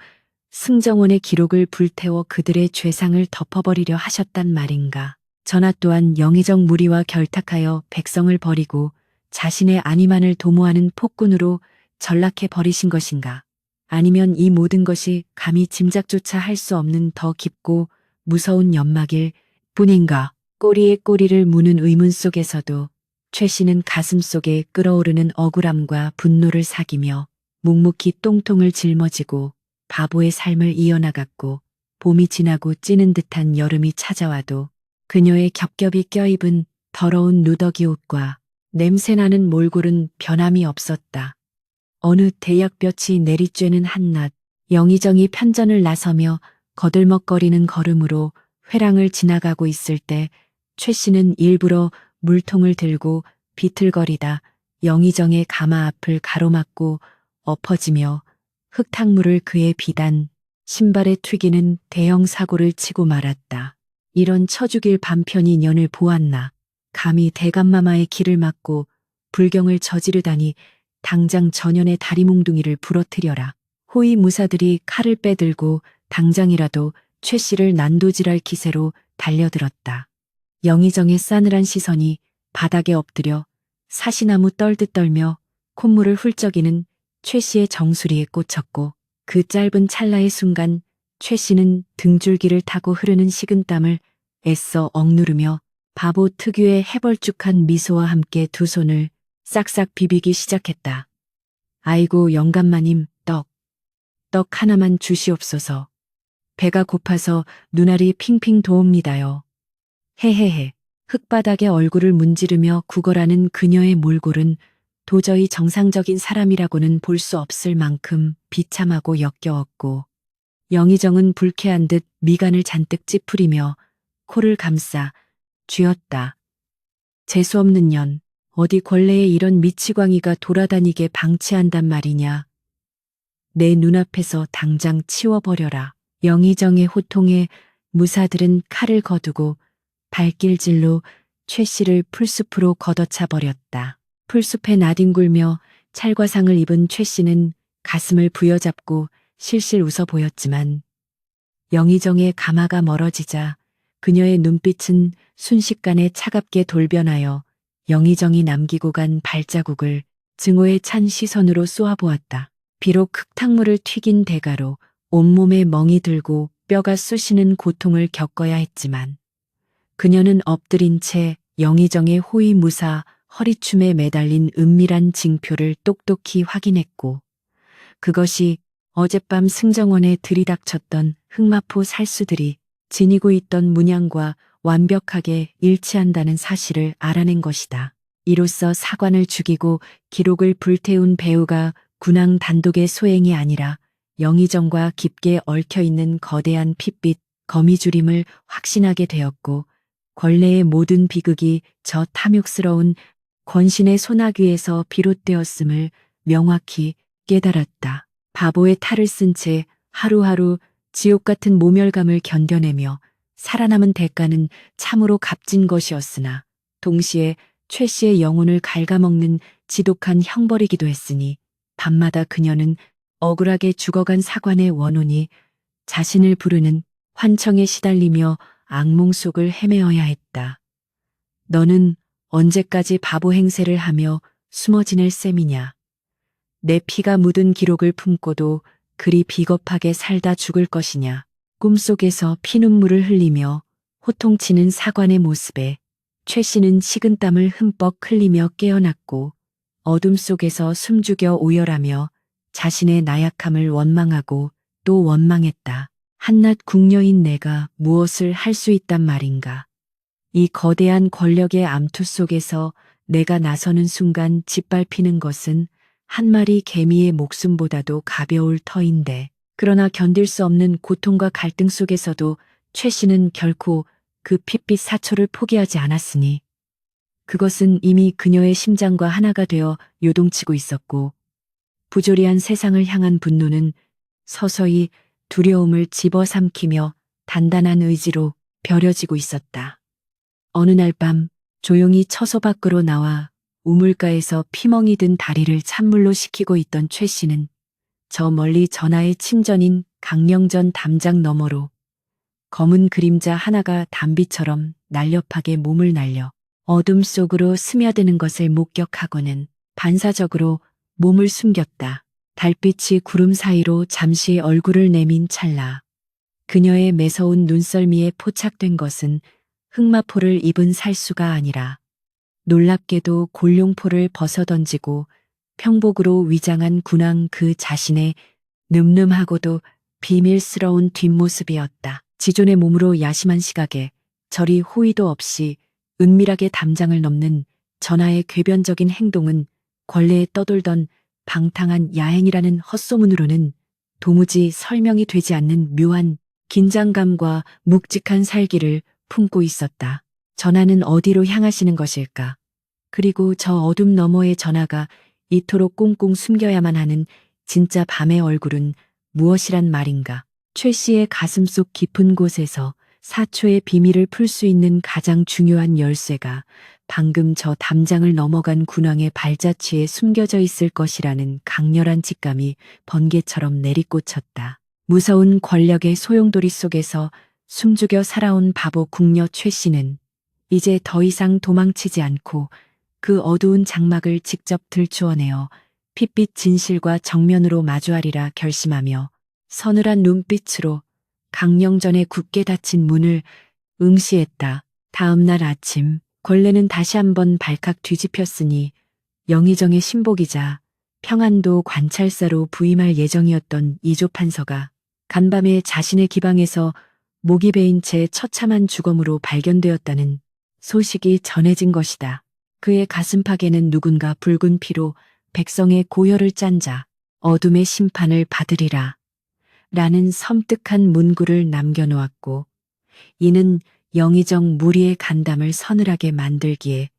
승정원의 기록을 불태워 그들의 죄상을 덮어버리려 하셨단 말인가. 전하 또한 영의정 무리와 결탁하여 백성을 버리고 자신의 안위만을 도모하는 폭군으로 전락해 버리신 것인가. 아니면 이 모든 것이 감히 짐작조차 할 수 없는 더 깊고 무서운 연막일 뿐인가. 꼬리에 꼬리를 무는 의문 속에서도 최 씨는 가슴속에 끓어오르는 억울함과 분노를 사기며 묵묵히 똥통을 짊어지고 바보의 삶을 이어나갔고 봄이 지나고 찌는 듯한 여름이 찾아와도 그녀의 겹겹이 껴입은 더러운 누더기 옷과 냄새나는 몰골은 변함이 없었다. 어느 대약볕이 내리쬐는 한낮 영의정이 편전을 나서며 거들먹거리는 걸음으로 회랑을 지나가고 있을 때 최 씨는 일부러 물통을 들고 비틀거리다 영의정의 가마 앞을 가로막고 엎어지며 흙탕물을 그의 비단 신발에 튀기는 대형 사고를 치고 말았다. 이런 처죽일 반편이 년을 보았나. 감히 대감마마의 길을 막고 불경을 저지르다니 당장 전연의 다리 몽둥이를 부러뜨려라. 호위 무사들이 칼을 빼들고 당장이라도 최 씨를 난도질할 기세로 달려들었다. 영의정의 싸늘한 시선이 바닥에 엎드려 사시나무 떨듯 떨며 콧물을 훌쩍이는 최 씨의 정수리에 꽂혔고 그 짧은 찰나의 순간 최 씨는 등줄기를 타고 흐르는 식은땀을 애써 억누르며 바보 특유의 해벌쭉한 미소와 함께 두 손을 싹싹 비비기 시작했다. 아이고 영감마님 떡 하나만 주시옵소서. 배가 고파서 눈알이 핑핑 도옵니다요. 헤헤헤. 흙바닥에 얼굴을 문지르며 구걸하는 그녀의 몰골은 도저히 정상적인 사람이라고는 볼 수 없을 만큼 비참하고 역겨웠고 영의정은 불쾌한 듯 미간을 잔뜩 찌푸리며 코를 감싸 쥐었다. 재수없는 년, 어디 권례에 이런 미치광이가 돌아다니게 방치한단 말이냐. 내 눈앞에서 당장 치워버려라. 영의정의 호통에 무사들은 칼을 거두고 발길질로 최 씨를 풀숲으로 걷어차 버렸다. 풀숲에 나뒹굴며 찰과상을 입은 최 씨는 가슴을 부여잡고 실실 웃어 보였지만 영의정의 가마가 멀어지자 그녀의 눈빛은 순식간에 차갑게 돌변하여 영의정이 남기고 간 발자국을 증오에 찬 시선으로 쏘아보았다. 비록 흙탕물을 튀긴 대가로 온몸에 멍이 들고 뼈가 쑤시는 고통을 겪어야 했지만 그녀는 엎드린 채 영의정의 호위무사 허리춤에 매달린 은밀한 징표를 똑똑히 확인했고 그것이 어젯밤 승정원에 들이닥쳤던 흑마포 살수들이 지니고 있던 문양과 완벽하게 일치한다는 사실을 알아낸 것이다. 이로써 사관을 죽이고 기록을 불태운 배우가 군왕 단독의 소행이 아니라 영의정과 깊게 얽혀있는 거대한 핏빛 거미줄임을 확신하게 되었고 권례의 모든 비극이 저 탐욕스러운 권신의 소나귀에서 비롯되었음을 명확히 깨달았다. 바보의 탈을 쓴 채 하루하루 지옥 같은 모멸감을 견뎌내며 살아남은 대가는 참으로 값진 것이었으나 동시에 최 씨의 영혼을 갉아먹는 지독한 형벌이기도 했으니 밤마다 그녀는 억울하게 죽어간 사관의 원혼이 자신을 부르는 환청에 시달리며 악몽 속을 헤매어야 했다. 너는 언제까지 바보 행세를 하며 숨어 지낼 셈이냐. 내 피가 묻은 기록을 품고도 그리 비겁하게 살다 죽을 것이냐. 꿈속에서 피눈물을 흘리며 호통치는 사관의 모습에 최 씨는 식은땀을 흠뻑 흘리며 깨어났고 어둠 속에서 숨죽여 오열하며 자신의 나약함을 원망하고 또 원망했다. 한낱 궁녀인 내가 무엇을 할 수 있단 말인가. 이 거대한 권력의 암투 속에서 내가 나서는 순간 짓밟히는 것은 한 마리 개미의 목숨보다도 가벼울 터인데 그러나 견딜 수 없는 고통과 갈등 속에서도 최 씨는 결코 그 핏빛 사초를 포기하지 않았으니 그것은 이미 그녀의 심장과 하나가 되어 요동치고 있었고 부조리한 세상을 향한 분노는 서서히 두려움을 집어삼키며 단단한 의지로 벼려지고 있었다. 어느 날 밤 조용히 처소 밖으로 나와 우물가에서 피멍이 든 다리를 찬물로 식히고 있던 최 씨는 저 멀리 전하의 침전인 강령전 담장 너머로 검은 그림자 하나가 단비처럼 날렵하게 몸을 날려 어둠 속으로 스며드는 것을 목격하고는 반사적으로 몸을 숨겼다. 달빛이 구름 사이로 잠시 얼굴을 내민 찰나 그녀의 매서운 눈썰미에 포착된 것은 흑마포를 입은 살수가 아니라 놀랍게도 골룡포를 벗어던지고 평복으로 위장한 군왕 그 자신의 늠름하고도 비밀스러운 뒷모습이었다. 지존의 몸으로 야심한 시각에 저리 호의도 없이 은밀하게 담장을 넘는 전하의 궤변적인 행동은 권례에 떠돌던 방탕한 야행이라는 헛소문으로는 도무지 설명이 되지 않는 묘한 긴장감과 묵직한 살기를 품고 있었다. 전하는 어디로 향하시는 것일까? 그리고 저 어둠 너머의 전하가 이토록 꽁꽁 숨겨야만 하는 진짜 밤의 얼굴은 무엇이란 말인가? 최 씨의 가슴속 깊은 곳에서 사초의 비밀을 풀 수 있는 가장 중요한 열쇠가 방금 저 담장을 넘어간 군왕의 발자취에 숨겨져 있을 것이라는 강렬한 직감이 번개처럼 내리꽂혔다. 무서운 권력의 소용돌이 속에서 숨죽여 살아온 바보 궁녀 최 씨는 이제 더 이상 도망치지 않고 그 어두운 장막을 직접 들추어내어 핏빛 진실과 정면으로 마주하리라 결심하며 서늘한 눈빛으로 강령전에 굳게 닫힌 문을 응시했다. 다음 날 아침 걸레는 다시 한번 발칵 뒤집혔으니 영의정의 신복이자 평안도 관찰사로 부임할 예정이었던 이조 판서가 간밤에 자신의 기방에서 목이 베인 채 처참한 죽음으로 발견되었다는 소식이 전해진 것이다. 그의 가슴팍에는 누군가 붉은 피로 백성의 고열을 짠자 어둠의 심판을 받으리라 라는 섬뜩한 문구를 남겨놓았고, 이는 영의정 무리의 간담을 서늘하게 만들기에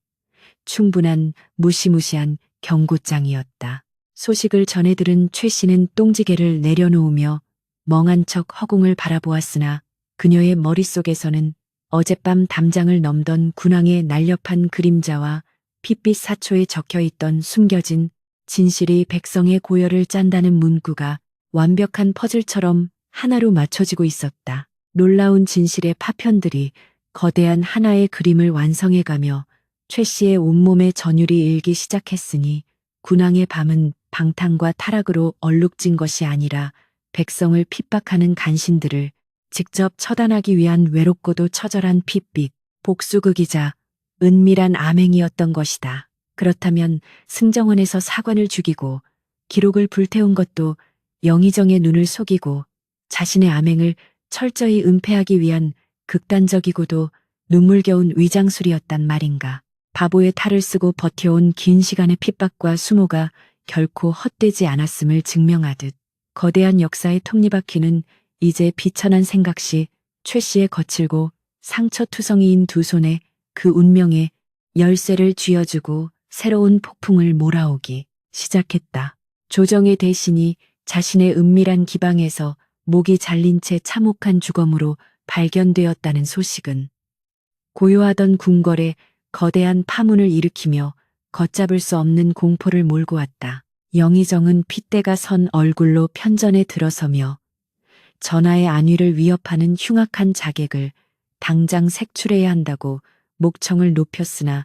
충분한 무시무시한 경고장이었다. 소식을 전해 들은 최 씨는 똥지개를 내려놓으며 멍한 척 허공을 바라보았으나 그녀의 머릿속에서는 어젯밤 담장을 넘던 군왕의 날렵한 그림자와 핏빛 사초에 적혀있던 숨겨진 진실이 백성의 고열을 짠다는 문구가 완벽한 퍼즐처럼 하나로 맞춰지고 있었다. 놀라운 진실의 파편들이 거대한 하나의 그림을 완성해가며 최 씨의 온몸에 전율이 일기 시작했으니 군왕의 밤은 방탕과 타락으로 얼룩진 것이 아니라 백성을 핍박하는 간신들을 직접 처단하기 위한 외롭고도 처절한 핏빛, 복수극이자 은밀한 암행이었던 것이다. 그렇다면 승정원에서 사관을 죽이고 기록을 불태운 것도 영의정의 눈을 속이고 자신의 암행을 철저히 은폐하기 위한 극단적이고도 눈물겨운 위장술이었단 말인가. 바보의 탈을 쓰고 버텨온 긴 시간의 핍박과 수모가 결코 헛되지 않았음을 증명하듯 거대한 역사의 톱니바퀴는 이제 비천한 생각시 최 씨의 거칠고 상처투성이인 두 손에 그 운명의 열쇠를 쥐어주고 새로운 폭풍을 몰아오기 시작했다. 조정의 대신이 자신의 은밀한 기방에서 목이 잘린 채 참혹한 죽음으로 발견되었다는 소식은 고요하던 궁궐에 거대한 파문을 일으키며 걷잡을 수 없는 공포를 몰고 왔다. 영의정은 핏대가 선 얼굴로 편전에 들어서며 전하의 안위를 위협하는 흉악한 자객을 당장 색출해야 한다고 목청을 높였으나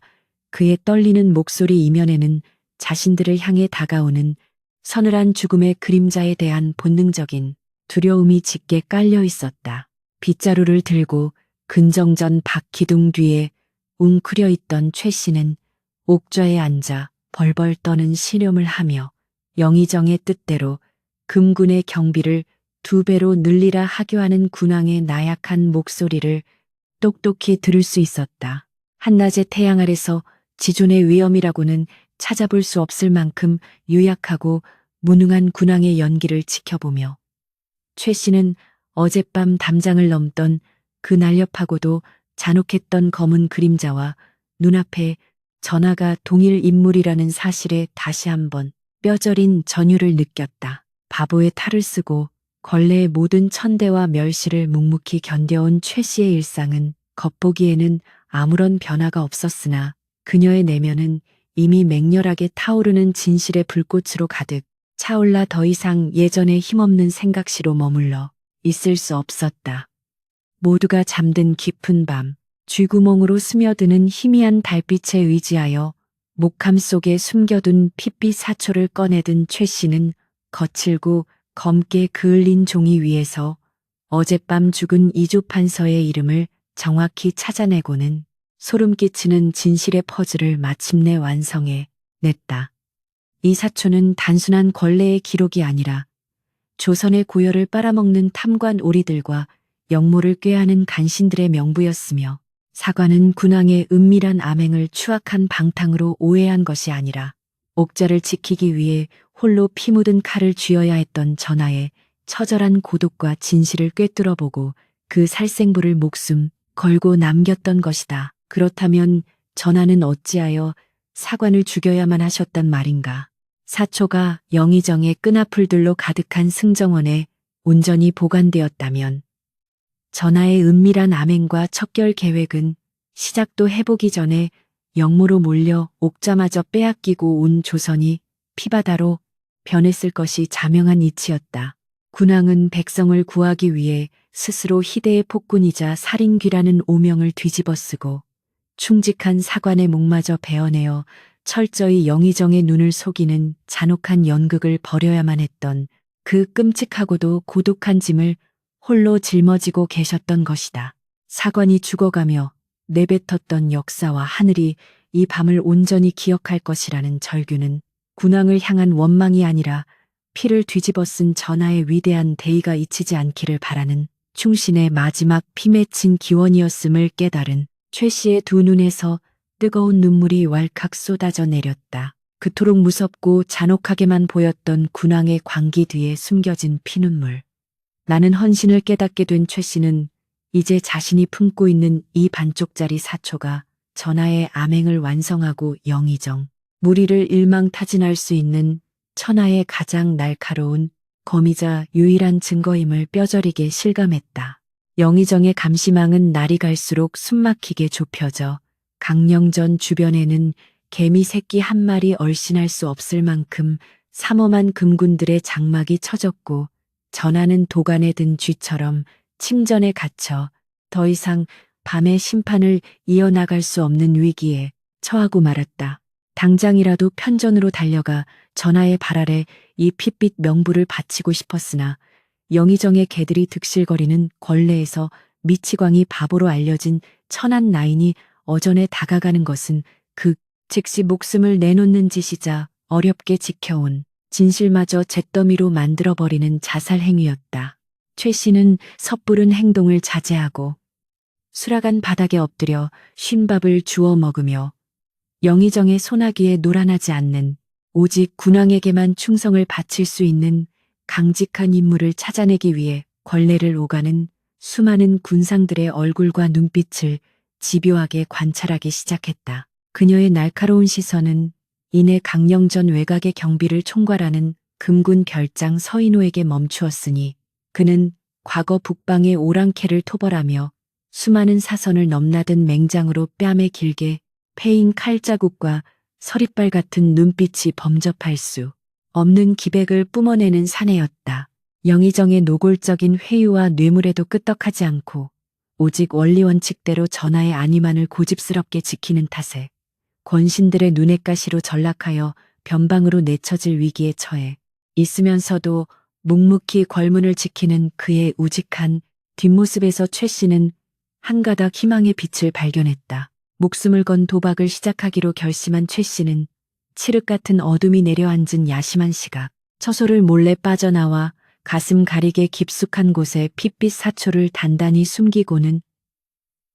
그의 떨리는 목소리 이면에는 자신들을 향해 다가오는 서늘한 죽음의 그림자에 대한 본능적인 두려움이 짙게 깔려 있었다. 빗자루를 들고 근정전 박기둥 뒤에 웅크려 있던 최 씨는 옥좌에 앉아 벌벌 떠는 시늉을 하며 영의정의 뜻대로 금군의 경비를 2배로 늘리라 하교하는 군왕의 나약한 목소리를 똑똑히 들을 수 있었다. 한낮의 태양 아래서 지존의 위엄이라고는 찾아볼 수 없을 만큼 유약하고 무능한 군왕의 연기를 지켜보며 최 씨는 어젯밤 담장을 넘던 그 날렵하고도 잔혹했던 검은 그림자와 눈앞에 전하가 동일 인물이라는 사실에 다시 한번 뼈저린 전율을 느꼈다. 바보의 탈을 쓰고 걸레의 모든 천대와 멸시를 묵묵히 견뎌온 최 씨의 일상은 겉보기에는 아무런 변화가 없었으나 그녀의 내면은 이미 맹렬하게 타오르는 진실의 불꽃으로 가득 차올라 더 이상 예전의 힘없는 생각시로 머물러 있을 수 없었다. 모두가 잠든 깊은 밤, 쥐구멍으로 스며드는 희미한 달빛에 의지하여 목함 속에 숨겨둔 핏빛 사초를 꺼내든 최 씨는 거칠고 검게 그을린 종이 위에서 어젯밤 죽은 이조 판서의 이름을 정확히 찾아내고는 소름 끼치는 진실의 퍼즐을 마침내 완성해 냈다. 이 사초는 단순한 걸레의 기록이 아니라 조선의 고열을 빨아먹는 탐관 오리들과 역모를 꾀하는 간신들의 명부였으며 사관은 군왕의 은밀한 암행을 추악한 방탕으로 오해한 것이 아니라 옥좌를 지키기 위해 홀로 피 묻은 칼을 쥐어야 했던 전하의 처절한 고독과 진실을 꿰뚫어보고 그 살생부를 목숨 걸고 남겼던 것이다. 그렇다면 전하는 어찌하여 사관을 죽여야만 하셨단 말인가. 사초가 영의정의 끈아풀들로 가득한 승정원에 온전히 보관되었다면 전하의 은밀한 암행과 척결 계획은 시작도 해보기 전에 역모로 몰려 옥자마저 빼앗기고 온 조선이 피바다로 변했을 것이 자명한 이치였다. 군왕은 백성을 구하기 위해 스스로 희대의 폭군이자 살인귀라는 오명을 뒤집어쓰고 충직한 사관의 목마저 베어내어 철저히 영의정의 눈을 속이는 잔혹한 연극을 벌여야만 했던 그 끔찍하고도 고독한 짐을 홀로 짊어지고 계셨던 것이다. 사관이 죽어가며 내뱉었던 역사와 하늘이 이 밤을 온전히 기억할 것이라는 절규는 군왕을 향한 원망이 아니라 피를 뒤집어 쓴 전하의 위대한 대의가 잊히지 않기를 바라는 충신의 마지막 피 맺힌 기원이었음을 깨달은 최 씨의 두 눈에서 뜨거운 눈물이 왈칵 쏟아져 내렸다. 그토록 무섭고 잔혹하게만 보였던 군왕의 광기 뒤에 숨겨진 피눈물. 나는 헌신을 깨닫게 된 최 씨는 이제 자신이 품고 있는 이 반쪽짜리 사초가 전하의 암행을 완성하고 영의정, 무리를 일망타진할 수 있는 천하의 가장 날카로운 검이자 유일한 증거임을 뼈저리게 실감했다. 영의정의 감시망은 날이 갈수록 숨막히게 좁혀져 강령전 주변에는 개미 새끼 한 마리 얼씬할 수 없을 만큼 삼엄한 금군들의 장막이 쳐졌고 전하는 도간에 든 쥐처럼 침전에 갇혀 더 이상 밤의 심판을 이어나갈 수 없는 위기에 처하고 말았다. 당장이라도 편전으로 달려가 전하의 발 아래 이 핏빛 명부를 바치고 싶었으나 영의정의 개들이 득실거리는 걸레에서 미치광이 바보로 알려진 천한 나인이 어전에 다가가는 것은 그 즉시 목숨을 내놓는 짓이자 어렵게 지켜온 진실마저 잿더미로 만들어버리는 자살 행위였다. 최 씨는 섣부른 행동을 자제하고 수라간 바닥에 엎드려 쉰밥을 주워 먹으며 영의정의 소나기에 노란하지 않는 오직 군왕에게만 충성을 바칠 수 있는 강직한 인물을 찾아내기 위해 걸레를 오가는 수많은 군상들의 얼굴과 눈빛을 집요하게 관찰하기 시작했다. 그녀의 날카로운 시선은 이내 강령전 외곽의 경비를 총괄하는 금군 별장 서인호에게 멈추었으니 그는 과거 북방의 오랑캐를 토벌하며 수많은 사선을 넘나든 맹장으로 뺨에 길게 패인 칼자국과 서리빨 같은 눈빛이 범접할 수 없는 기백을 뿜어내는 사내였다. 영의정의 노골적인 회유와 뇌물에도 끄떡하지 않고 오직 원리 원칙대로 전하의 안위만을 고집스럽게 지키는 탓에 권신들의 눈엣 가시로 전락하여 변방으로 내쳐질 위기에 처해 있으면서도 묵묵히 궐문을 지키는 그의 우직한 뒷모습에서 최 씨는 한 가닥 희망의 빛을 발견했다. 목숨을 건 도박을 시작하기로 결심한 최 씨는 칠흑 같은 어둠이 내려앉은 야심한 시각, 처소를 몰래 빠져나와 가슴 가리게 깊숙한 곳에 핏빛 사초를 단단히 숨기고는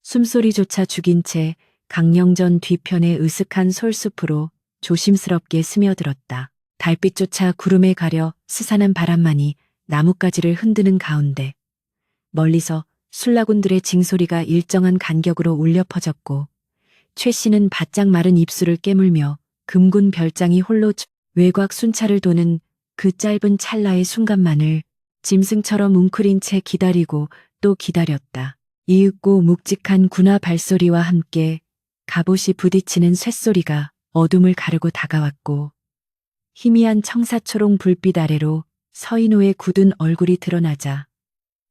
숨소리조차 죽인 채 강령전 뒤편의 으슥한 솔숲으로 조심스럽게 스며들었다. 달빛조차 구름에 가려 스산한 바람만이 나뭇가지를 흔드는 가운데 멀리서 술라군들의 징소리가 일정한 간격으로 울려 퍼졌고 최 씨는 바짝 마른 입술을 깨물며 금군 별장이 홀로 외곽 순찰을 도는 그 짧은 찰나의 순간만을 짐승처럼 웅크린 채 기다리고 또 기다렸다. 이윽고 묵직한 군화 발소리와 함께 갑옷이 부딪히는 쇳소리가 어둠을 가르고 다가왔고 희미한 청사초롱 불빛 아래로 서인호의 굳은 얼굴이 드러나자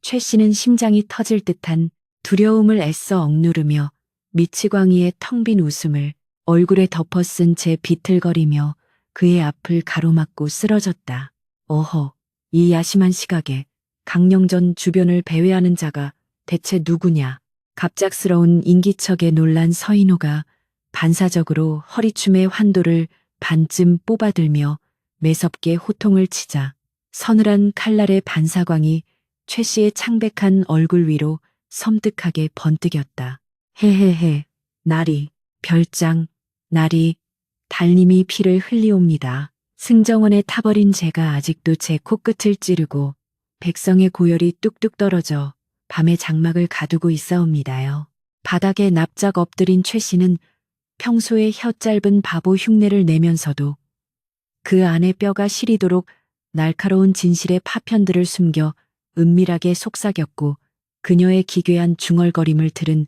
최 씨는 심장이 터질 듯한 두려움을 애써 억누르며 미치광이의 텅 빈 웃음을 얼굴에 덮어쓴 채 비틀거리며 그의 앞을 가로막고 쓰러졌다. 어허, 이 야심한 시각에 강령전 주변을 배회하는 자가 대체 누구냐? 갑작스러운 인기척에 놀란 서인호가 반사적으로 허리춤의 환도를 반쯤 뽑아들며 매섭게 호통을 치자 서늘한 칼날의 반사광이 최 씨의 창백한 얼굴 위로 섬뜩하게 번뜩였다. 헤헤헤, 나리, 별장, 나리, 달님이 피를 흘리옵니다. 승정원에 타버린 제가 아직도 제 코끝을 찌르고 백성의 고열이 뚝뚝 떨어져 밤의 장막을 가두고 있사옵니다요. 바닥에 납작 엎드린 최 씨는 평소에 혀 짧은 바보 흉내를 내면서도 그 안에 뼈가 시리도록 날카로운 진실의 파편들을 숨겨 은밀하게 속삭였고 그녀의 기괴한 중얼거림을 들은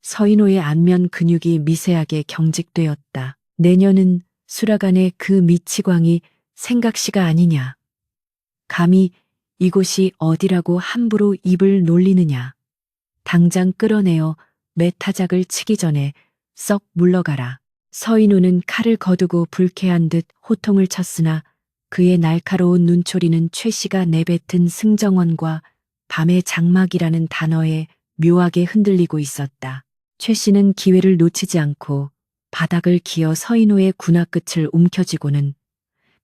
서인호의 안면 근육이 미세하게 경직되었다. 내년은 수라간의 그 미치광이 생각시가 아니냐. 감히 이곳이 어디라고 함부로 입을 놀리느냐. 당장 끌어내어 매타작을 치기 전에 썩 물러가라. 서인호는 칼을 거두고 불쾌한 듯 호통을 쳤으나 그의 날카로운 눈초리는 최 씨가 내뱉은 승정원과 밤의 장막이라는 단어에 묘하게 흔들리고 있었다. 최 씨는 기회를 놓치지 않고 바닥을 기어 서인호의 군화 끝을 움켜쥐고는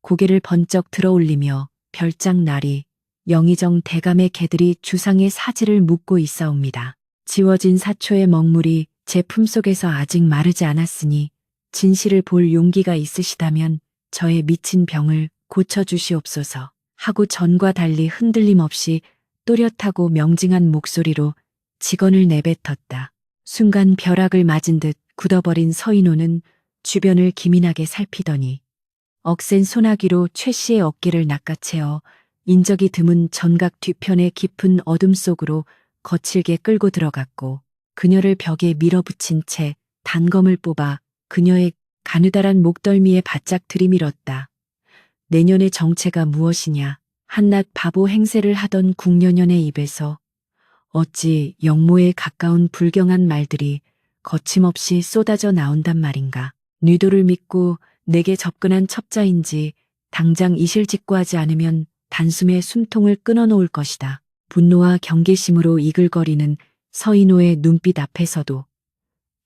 고개를 번쩍 들어올리며 별장나리, 영의정 대감의 개들이 주상의 사지를 묻고 있사옵니다. 지워진 사초의 먹물이 제 품속에서 아직 마르지 않았으니 진실을 볼 용기가 있으시다면 저의 미친 병을 고쳐주시옵소서 하고 전과 달리 흔들림 없이 또렷하고 명징한 목소리로 직언을 내뱉었다. 순간 벼락을 맞은 듯 굳어버린 서인호는 주변을 기민하게 살피더니 억센 소나기로 최 씨의 어깨를 낚아채어 인적이 드문 전각 뒤편의 깊은 어둠 속으로 거칠게 끌고 들어갔고 그녀를 벽에 밀어붙인 채 단검을 뽑아 그녀의 가느다란 목덜미에 바짝 들이밀었다. 내년의 정체가 무엇이냐? 한낱 바보 행세를 하던 궁녀년의 입에서 어찌 영모에 가까운 불경한 말들이 거침없이 쏟아져 나온단 말인가. 뉘도를 믿고 내게 접근한 첩자인지 당장 이실직고하지 않으면 단숨에 숨통을 끊어놓을 것이다. 분노와 경계심으로 이글거리는 서인호의 눈빛 앞에서도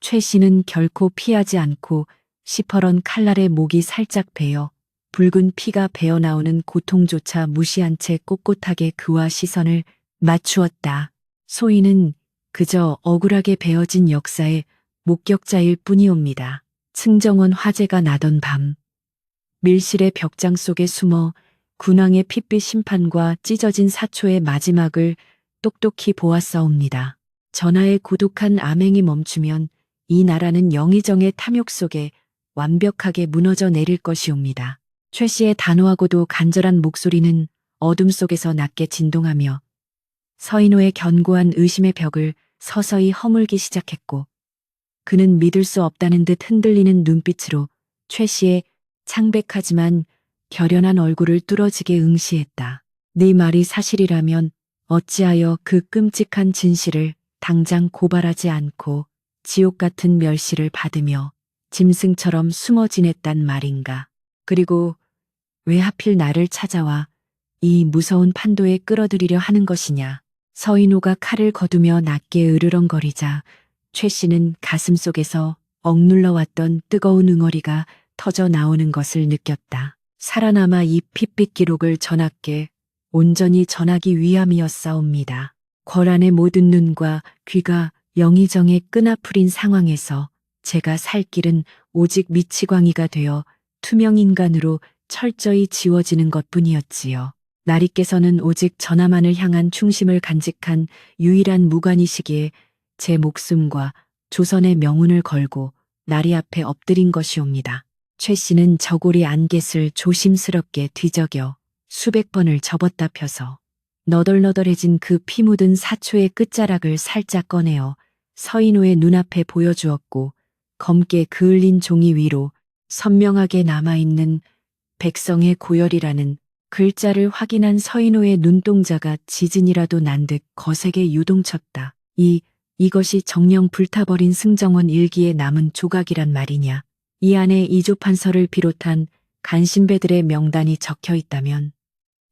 최 씨는 결코 피하지 않고 시퍼런 칼날에 목이 살짝 베어 붉은 피가 배어나오는 고통조차 무시한 채 꼿꼿하게 그와 시선을 맞추었다. 소인은 그저 억울하게 베어진 역사의 목격자일 뿐이옵니다. 승정원 화재가 나던 밤, 밀실의 벽장 속에 숨어 군왕의 핏빛 심판과 찢어진 사초의 마지막을 똑똑히 보았사옵니다. 전하의 고독한 암행이 멈추면 이 나라는 영의정의 탐욕 속에 완벽하게 무너져 내릴 것이옵니다. 최 씨의 단호하고도 간절한 목소리는 어둠 속에서 낮게 진동하며 서인호의 견고한 의심의 벽을 서서히 허물기 시작했고 그는 믿을 수 없다는 듯 흔들리는 눈빛으로 최 씨의 창백하지만 결연한 얼굴을 뚫어지게 응시했다. 네 말이 사실이라면 어찌하여 그 끔찍한 진실을 당장 고발하지 않고 지옥 같은 멸시를 받으며 짐승처럼 숨어 지냈단 말인가. 그리고 왜 하필 나를 찾아와 이 무서운 판도에 끌어들이려 하는 것이냐. 서인호가 칼을 거두며 낮게 으르렁거리자 최 씨는 가슴 속에서 억눌러 왔던 뜨거운 응어리가 터져 나오는 것을 느꼈다. 살아남아 이 핏빛 기록을 전하께 온전히 전하기 위함이었사옵니다. 궐안의 모든 눈과 귀가 영의정의 끈아풀인 상황에서 제가 살 길은 오직 미치광이가 되어 투명인간으로 철저히 지워지는 것뿐이었지요. 나리께서는 오직 전하만을 향한 충심을 간직한 유일한 무관이시기에 제 목숨과 조선의 명운을 걸고 나리 앞에 엎드린 것이옵니다. 최 씨는 저고리 안갯을 조심스럽게 뒤적여 수백 번을 접었다 펴서 너덜너덜해진 그 피 묻은 사초의 끝자락을 살짝 꺼내어 서인호의 눈앞에 보여주었고 검게 그을린 종이 위로 선명하게 남아있는 백성의 고열이라는 글자를 확인한 서인호의 눈동자가 지진이라도 난 듯 거세게 유동쳤다. 이것이 정령 불타버린 승정원 일기에 남은 조각이란 말이냐. 이 안에 이조판서를 비롯한 간신배들의 명단이 적혀 있다면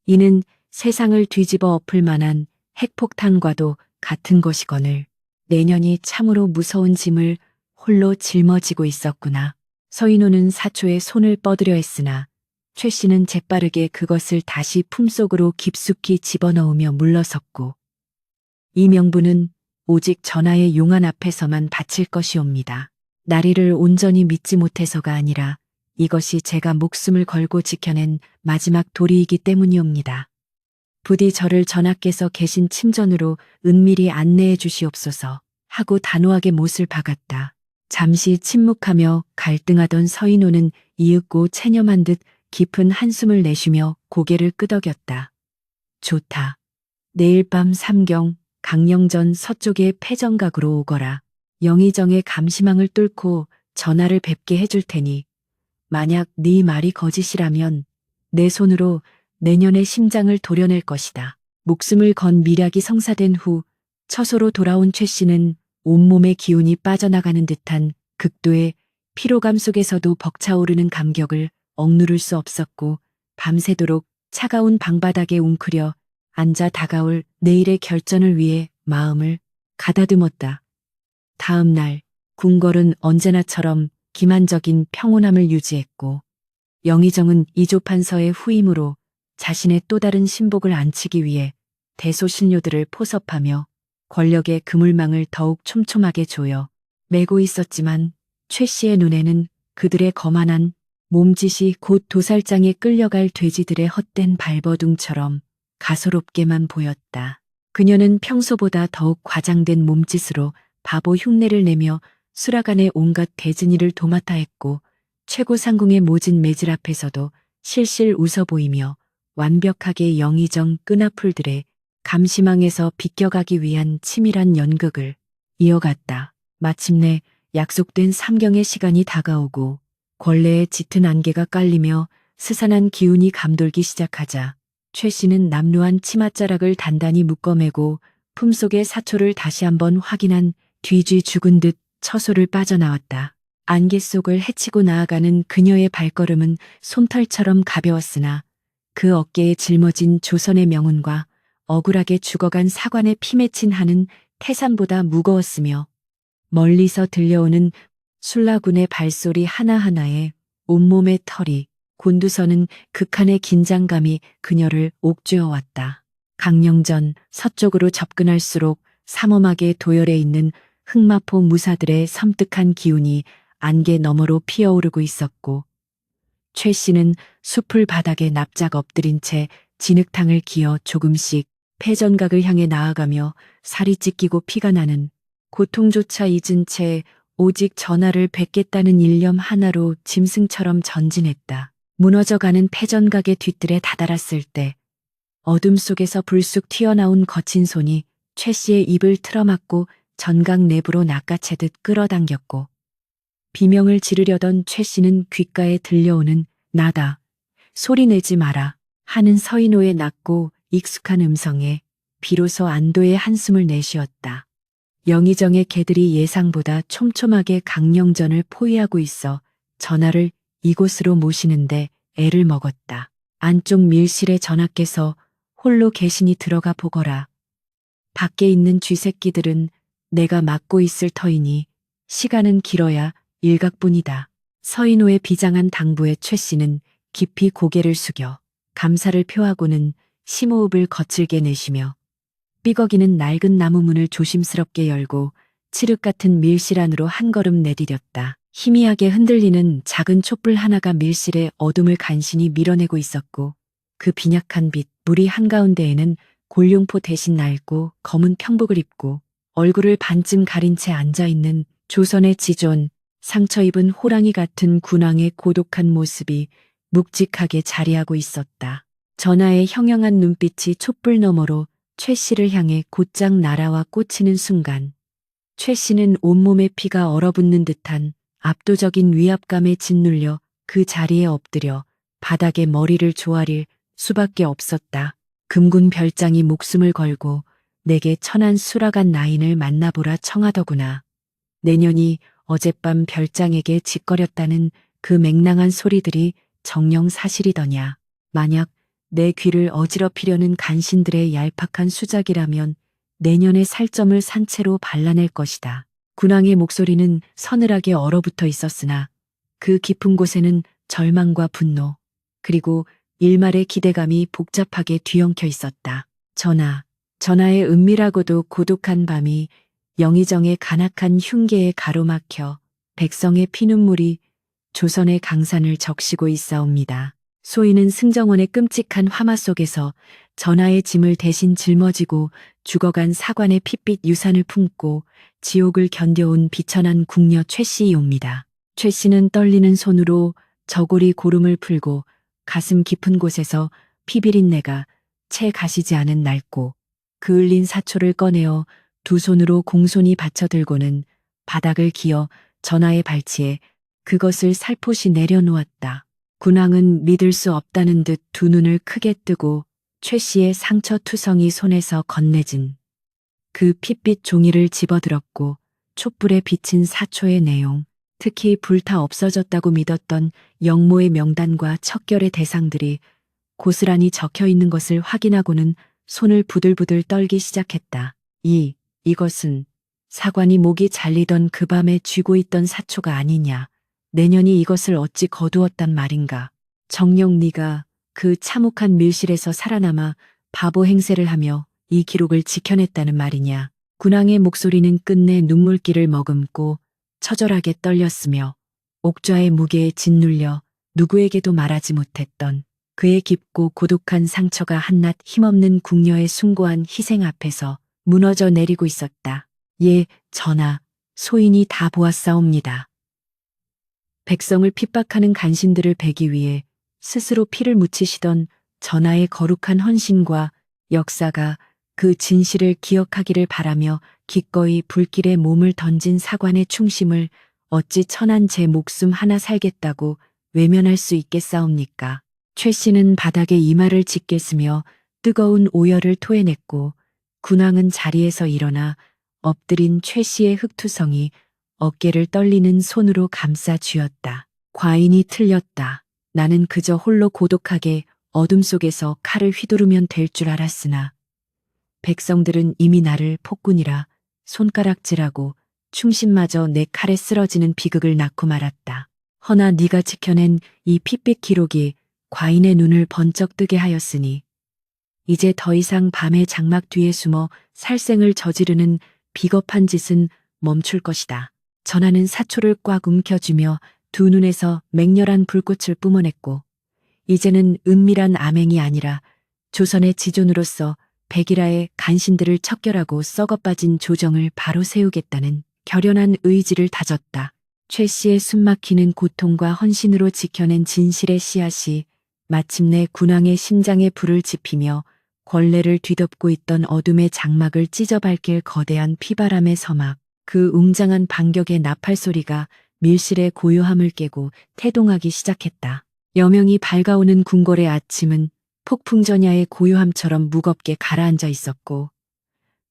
이는 세상을 뒤집어 엎을 만한 핵폭탄과도 같은 것이거늘 내년이 참으로 무서운 짐을 홀로 짊어지고 있었구나. 서인호는 사초에 손을 뻗으려 했으나 최 씨는 재빠르게 그것을 다시 품속으로 깊숙이 집어넣으며 물러섰고 이 명분은 오직 전하의 용안 앞에서만 바칠 것이옵니다. 나리를 온전히 믿지 못해서가 아니라 이것이 제가 목숨을 걸고 지켜낸 마지막 도리이기 때문이옵니다. 부디 저를 전하께서 계신 침전으로 은밀히 안내해 주시옵소서 하고 단호하게 못을 박았다. 잠시 침묵하며 갈등하던 서인호는 이윽고 체념한 듯 깊은 한숨을 내쉬며 고개를 끄덕였다. 좋다. 내일 밤 삼경 강령전 서쪽의 패정각으로 오거라. 영의정의 감시망을 뚫고 전하를 뵙게 해줄 테니 만약 네 말이 거짓이라면 내 손으로 내년의 심장을 도려낼 것이다. 목숨을 건 미략이 성사된 후 처소로 돌아온 최 씨는 온몸의 기운이 빠져나가는 듯한 극도의 피로감 속에서도 벅차오르는 감격을 억누를 수 없었고 밤새도록 차가운 방바닥에 웅크려 앉아 다가올 내일의 결전을 위해 마음을 가다듬었다. 다음 날 궁궐은 언제나처럼 기만적인 평온함을 유지했고 영의정은 이조판서의 후임으로 자신의 또 다른 신복을 안치기 위해 대소신료들을 포섭하며 권력의 그물망을 더욱 촘촘하게 조여 매고 있었지만 최 씨의 눈에는 그들의 거만한 몸짓이 곧 도살장에 끌려갈 돼지들의 헛된 발버둥처럼 가소롭게만 보였다. 그녀는 평소보다 더욱 과장된 몸짓으로 바보 흉내를 내며 수라간의 온갖 대진이를 도맡아 했고 최고 상궁의 모진 매질 앞에서도 실실 웃어 보이며 완벽하게 영의정 끈앞풀들의 감시망에서 비껴가기 위한 치밀한 연극을 이어갔다. 마침내 약속된 삼경의 시간이 다가오고 권례의 짙은 안개가 깔리며 스산한 기운이 감돌기 시작하자 최 씨는 남루한 치맛자락을 단단히 묶어매고 품속의 사초를 다시 한번 확인한 뒤쥐 죽은 듯 처소를 빠져나왔다. 안개 속을 헤치고 나아가는 그녀의 발걸음은 솜털처럼 가벼웠으나 그 어깨에 짊어진 조선의 명운과 억울하게 죽어간 사관의 피 맺힌 한은 태산보다 무거웠으며 멀리서 들려오는 술라군의 발소리 하나하나에 온몸의 털이 곤두서는 극한의 긴장감이 그녀를 옥죄어왔다. 강령전 서쪽으로 접근할수록 삼엄하게 도열해 있는 흑마포 무사들의 섬뜩한 기운이 안개 너머로 피어오르고 있었고 최 씨는 숲을 바닥에 납작 엎드린 채 진흙탕을 기어 조금씩 패전각을 향해 나아가며 살이 찢기고 피가 나는 고통조차 잊은 채 오직 전하를 뵙겠다는 일념 하나로 짐승처럼 전진했다. 무너져가는 패전각의 뒤뜰에 다다랐을 때 어둠 속에서 불쑥 튀어나온 거친 손이 최 씨의 입을 틀어막고 전각 내부로 낚아채듯 끌어당겼고 비명을 지르려던 최 씨는 귓가에 들려오는 나다, 소리 내지 마라 하는 서인호의 낮고 익숙한 음성에 비로소 안도의 한숨을 내쉬었다. 영의정의 개들이 예상보다 촘촘하게 강령전을 포위하고 있어 전하를 이곳으로 모시는데 애를 먹었다. 안쪽 밀실의 전하께서 홀로 계시니 들어가 보거라. 밖에 있는 쥐새끼들은 내가 맡고 있을 터이니 시간은 길어야 일각뿐이다. 서인호의 비장한 당부에 최 씨는 깊이 고개를 숙여 감사를 표하고는 심호흡을 거칠게 내쉬며 삐걱이는 낡은 나무 문을 조심스럽게 열고 칠흑 같은 밀실 안으로 한 걸음 내디뎠다. 희미하게 흔들리는 작은 촛불 하나가 밀실의 어둠을 간신히 밀어내고 있었고 그 빈약한 빛, 무리 한가운데에는 골룡포 대신 낡고 검은 평복을 입고 얼굴을 반쯤 가린 채 앉아있는 조선의 지존, 상처 입은 호랑이 같은 군왕의 고독한 모습이 묵직하게 자리하고 있었다. 전하의 형형한 눈빛이 촛불 너머로 최 씨를 향해 곧장 날아와 꽂히는 순간 최 씨는 온몸에 피가 얼어붙는 듯한 압도적인 위압감에 짓눌려 그 자리에 엎드려 바닥에 머리를 조아릴 수밖에 없었다. 금군 별장이 목숨을 걸고 내게 천한 수라간 나인을 만나보라 청하더구나. 내년이 어젯밤 별장에게 짓거렸다는 그 맹랑한 소리들이 정녕 사실이더냐. 만약 내 귀를 어지럽히려는 간신들의 얄팍한 수작이라면 내년의 살점을 산채로 발라낼 것이다. 군왕의 목소리는 서늘하게 얼어붙어 있었으나 그 깊은 곳에는 절망과 분노 그리고 일말의 기대감이 복잡하게 뒤엉켜 있었다. 전하의 은밀하고도 고독한 밤이 영의정의 간악한 흉계에 가로막혀 백성의 피눈물이 조선의 강산을 적시고 있사옵니다. 소인은 승정원의 끔찍한 화마 속에서 전하의 짐을 대신 짊어지고 죽어간 사관의 핏빛 유산을 품고 지옥을 견뎌온 비천한 궁녀 최 씨이옵니다. 최 씨는 떨리는 손으로 저고리 고름을 풀고 가슴 깊은 곳에서 피비린내가 채 가시지 않은 낡고 그을린 사초를 꺼내어 두 손으로 공손히 받쳐들고는 바닥을 기어 전하의 발치에 그것을 살포시 내려놓았다. 군왕은 믿을 수 없다는 듯 두 눈을 크게 뜨고 최 씨의 상처투성이 손에서 건네진 그 핏빛 종이를 집어들었고 촛불에 비친 사초의 내용, 특히 불타 없어졌다고 믿었던 영모의 명단과 척결의 대상들이 고스란히 적혀 있는 것을 확인하고는 손을 부들부들 떨기 시작했다. 이것은 사관이 목이 잘리던 그 밤에 쥐고 있던 사초가 아니냐. 내년이 이것을 어찌 거두었단 말인가. 정녕 네가 그 참혹한 밀실에서 살아남아 바보 행세를 하며 이 기록을 지켜냈다는 말이냐. 군왕의 목소리는 끝내 눈물길을 머금고 처절하게 떨렸으며 옥좌의 무게에 짓눌려 누구에게도 말하지 못했던 그의 깊고 고독한 상처가 한낱 힘없는 궁녀의 숭고한 희생 앞에서 무너져 내리고 있었다. 예, 전하, 소인이 다 보았사옵니다. 백성을 핍박하는 간신들을 베기 위해 스스로 피를 묻히시던 전하의 거룩한 헌신과 역사가 그 진실을 기억하기를 바라며 기꺼이 불길에 몸을 던진 사관의 충심을 어찌 천한 제 목숨 하나 살겠다고 외면할 수 있겠사옵니까? 최 씨는 바닥에 이마를 짓겠으며 뜨거운 오열을 토해냈고 군왕은 자리에서 일어나 엎드린 최 씨의 흑투성이 어깨를 떨리는 손으로 감싸 쥐었다. 과인이 틀렸다. 나는 그저 홀로 고독하게 어둠 속에서 칼을 휘두르면 될 줄 알았으나 백성들은 이미 나를 폭군이라 손가락질하고 충신마저 내 칼에 쓰러지는 비극을 낳고 말았다. 허나 네가 지켜낸 이 핏빛 기록이 과인의 눈을 번쩍 뜨게 하였으니 이제 더 이상 밤의 장막 뒤에 숨어 살생을 저지르는 비겁한 짓은 멈출 것이다. 전하는 사초를 꽉 움켜쥐며 두 눈에서 맹렬한 불꽃을 뿜어냈고 이제는 은밀한 암행이 아니라 조선의 지존으로서 백일하의 간신들을 척결하고 썩어빠진 조정을 바로 세우겠다는 결연한 의지를 다졌다. 최 씨의 숨막히는 고통과 헌신으로 지켜낸 진실의 씨앗이 마침내 군왕의 심장에 불을 지피며 권례를 뒤덮고 있던 어둠의 장막을 찢어밟길 거대한 피바람의 서막, 그 웅장한 반격의 나팔 소리가 밀실의 고요함을 깨고 태동하기 시작했다. 여명이 밝아오는 궁궐의 아침은 폭풍전야의 고요함처럼 무겁게 가라앉아 있었고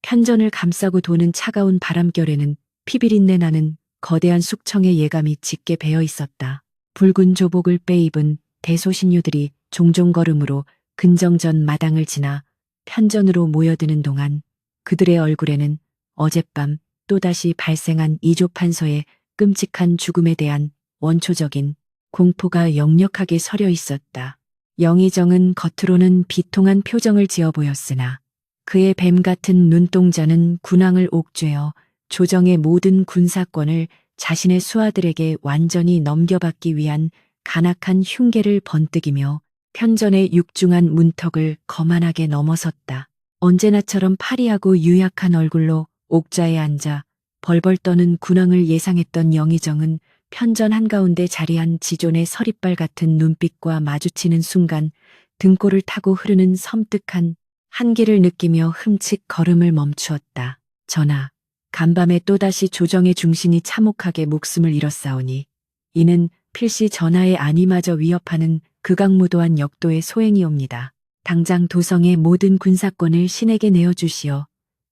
편전을 감싸고 도는 차가운 바람결에는 피비린내 나는 거대한 숙청의 예감이 짙게 배어 있었다. 붉은 조복을 빼입은 대소신료들이 종종 걸음으로 근정전 마당을 지나 편전으로 모여드는 동안 그들의 얼굴에는 어젯밤 또다시 발생한 이조판서의 끔찍한 죽음에 대한 원초적인 공포가 역력하게 서려 있었다. 영의정은 겉으로는 비통한 표정을 지어 보였으나 그의 뱀 같은 눈동자는 군왕을 옥죄어 조정의 모든 군사권을 자신의 수하들에게 완전히 넘겨받기 위한 간악한 흉계를 번뜩이며 편전의 육중한 문턱을 거만하게 넘어섰다. 언제나처럼 파리하고 유약한 얼굴로 옥좌에 앉아 벌벌 떠는 군왕을 예상했던 영의정은 편전 한가운데 자리한 지존의 서리빨 같은 눈빛과 마주치는 순간 등골을 타고 흐르는 섬뜩한 한기를 느끼며 흠칫 걸음을 멈추었다. 전하, 간밤에 또다시 조정의 중신이 참혹하게 목숨을 잃었사오니 이는 필시 전하의 안위마저 위협하는 극악무도한 역도의 소행이옵니다. 당장 도성의 모든 군사권을 신에게 내어주시어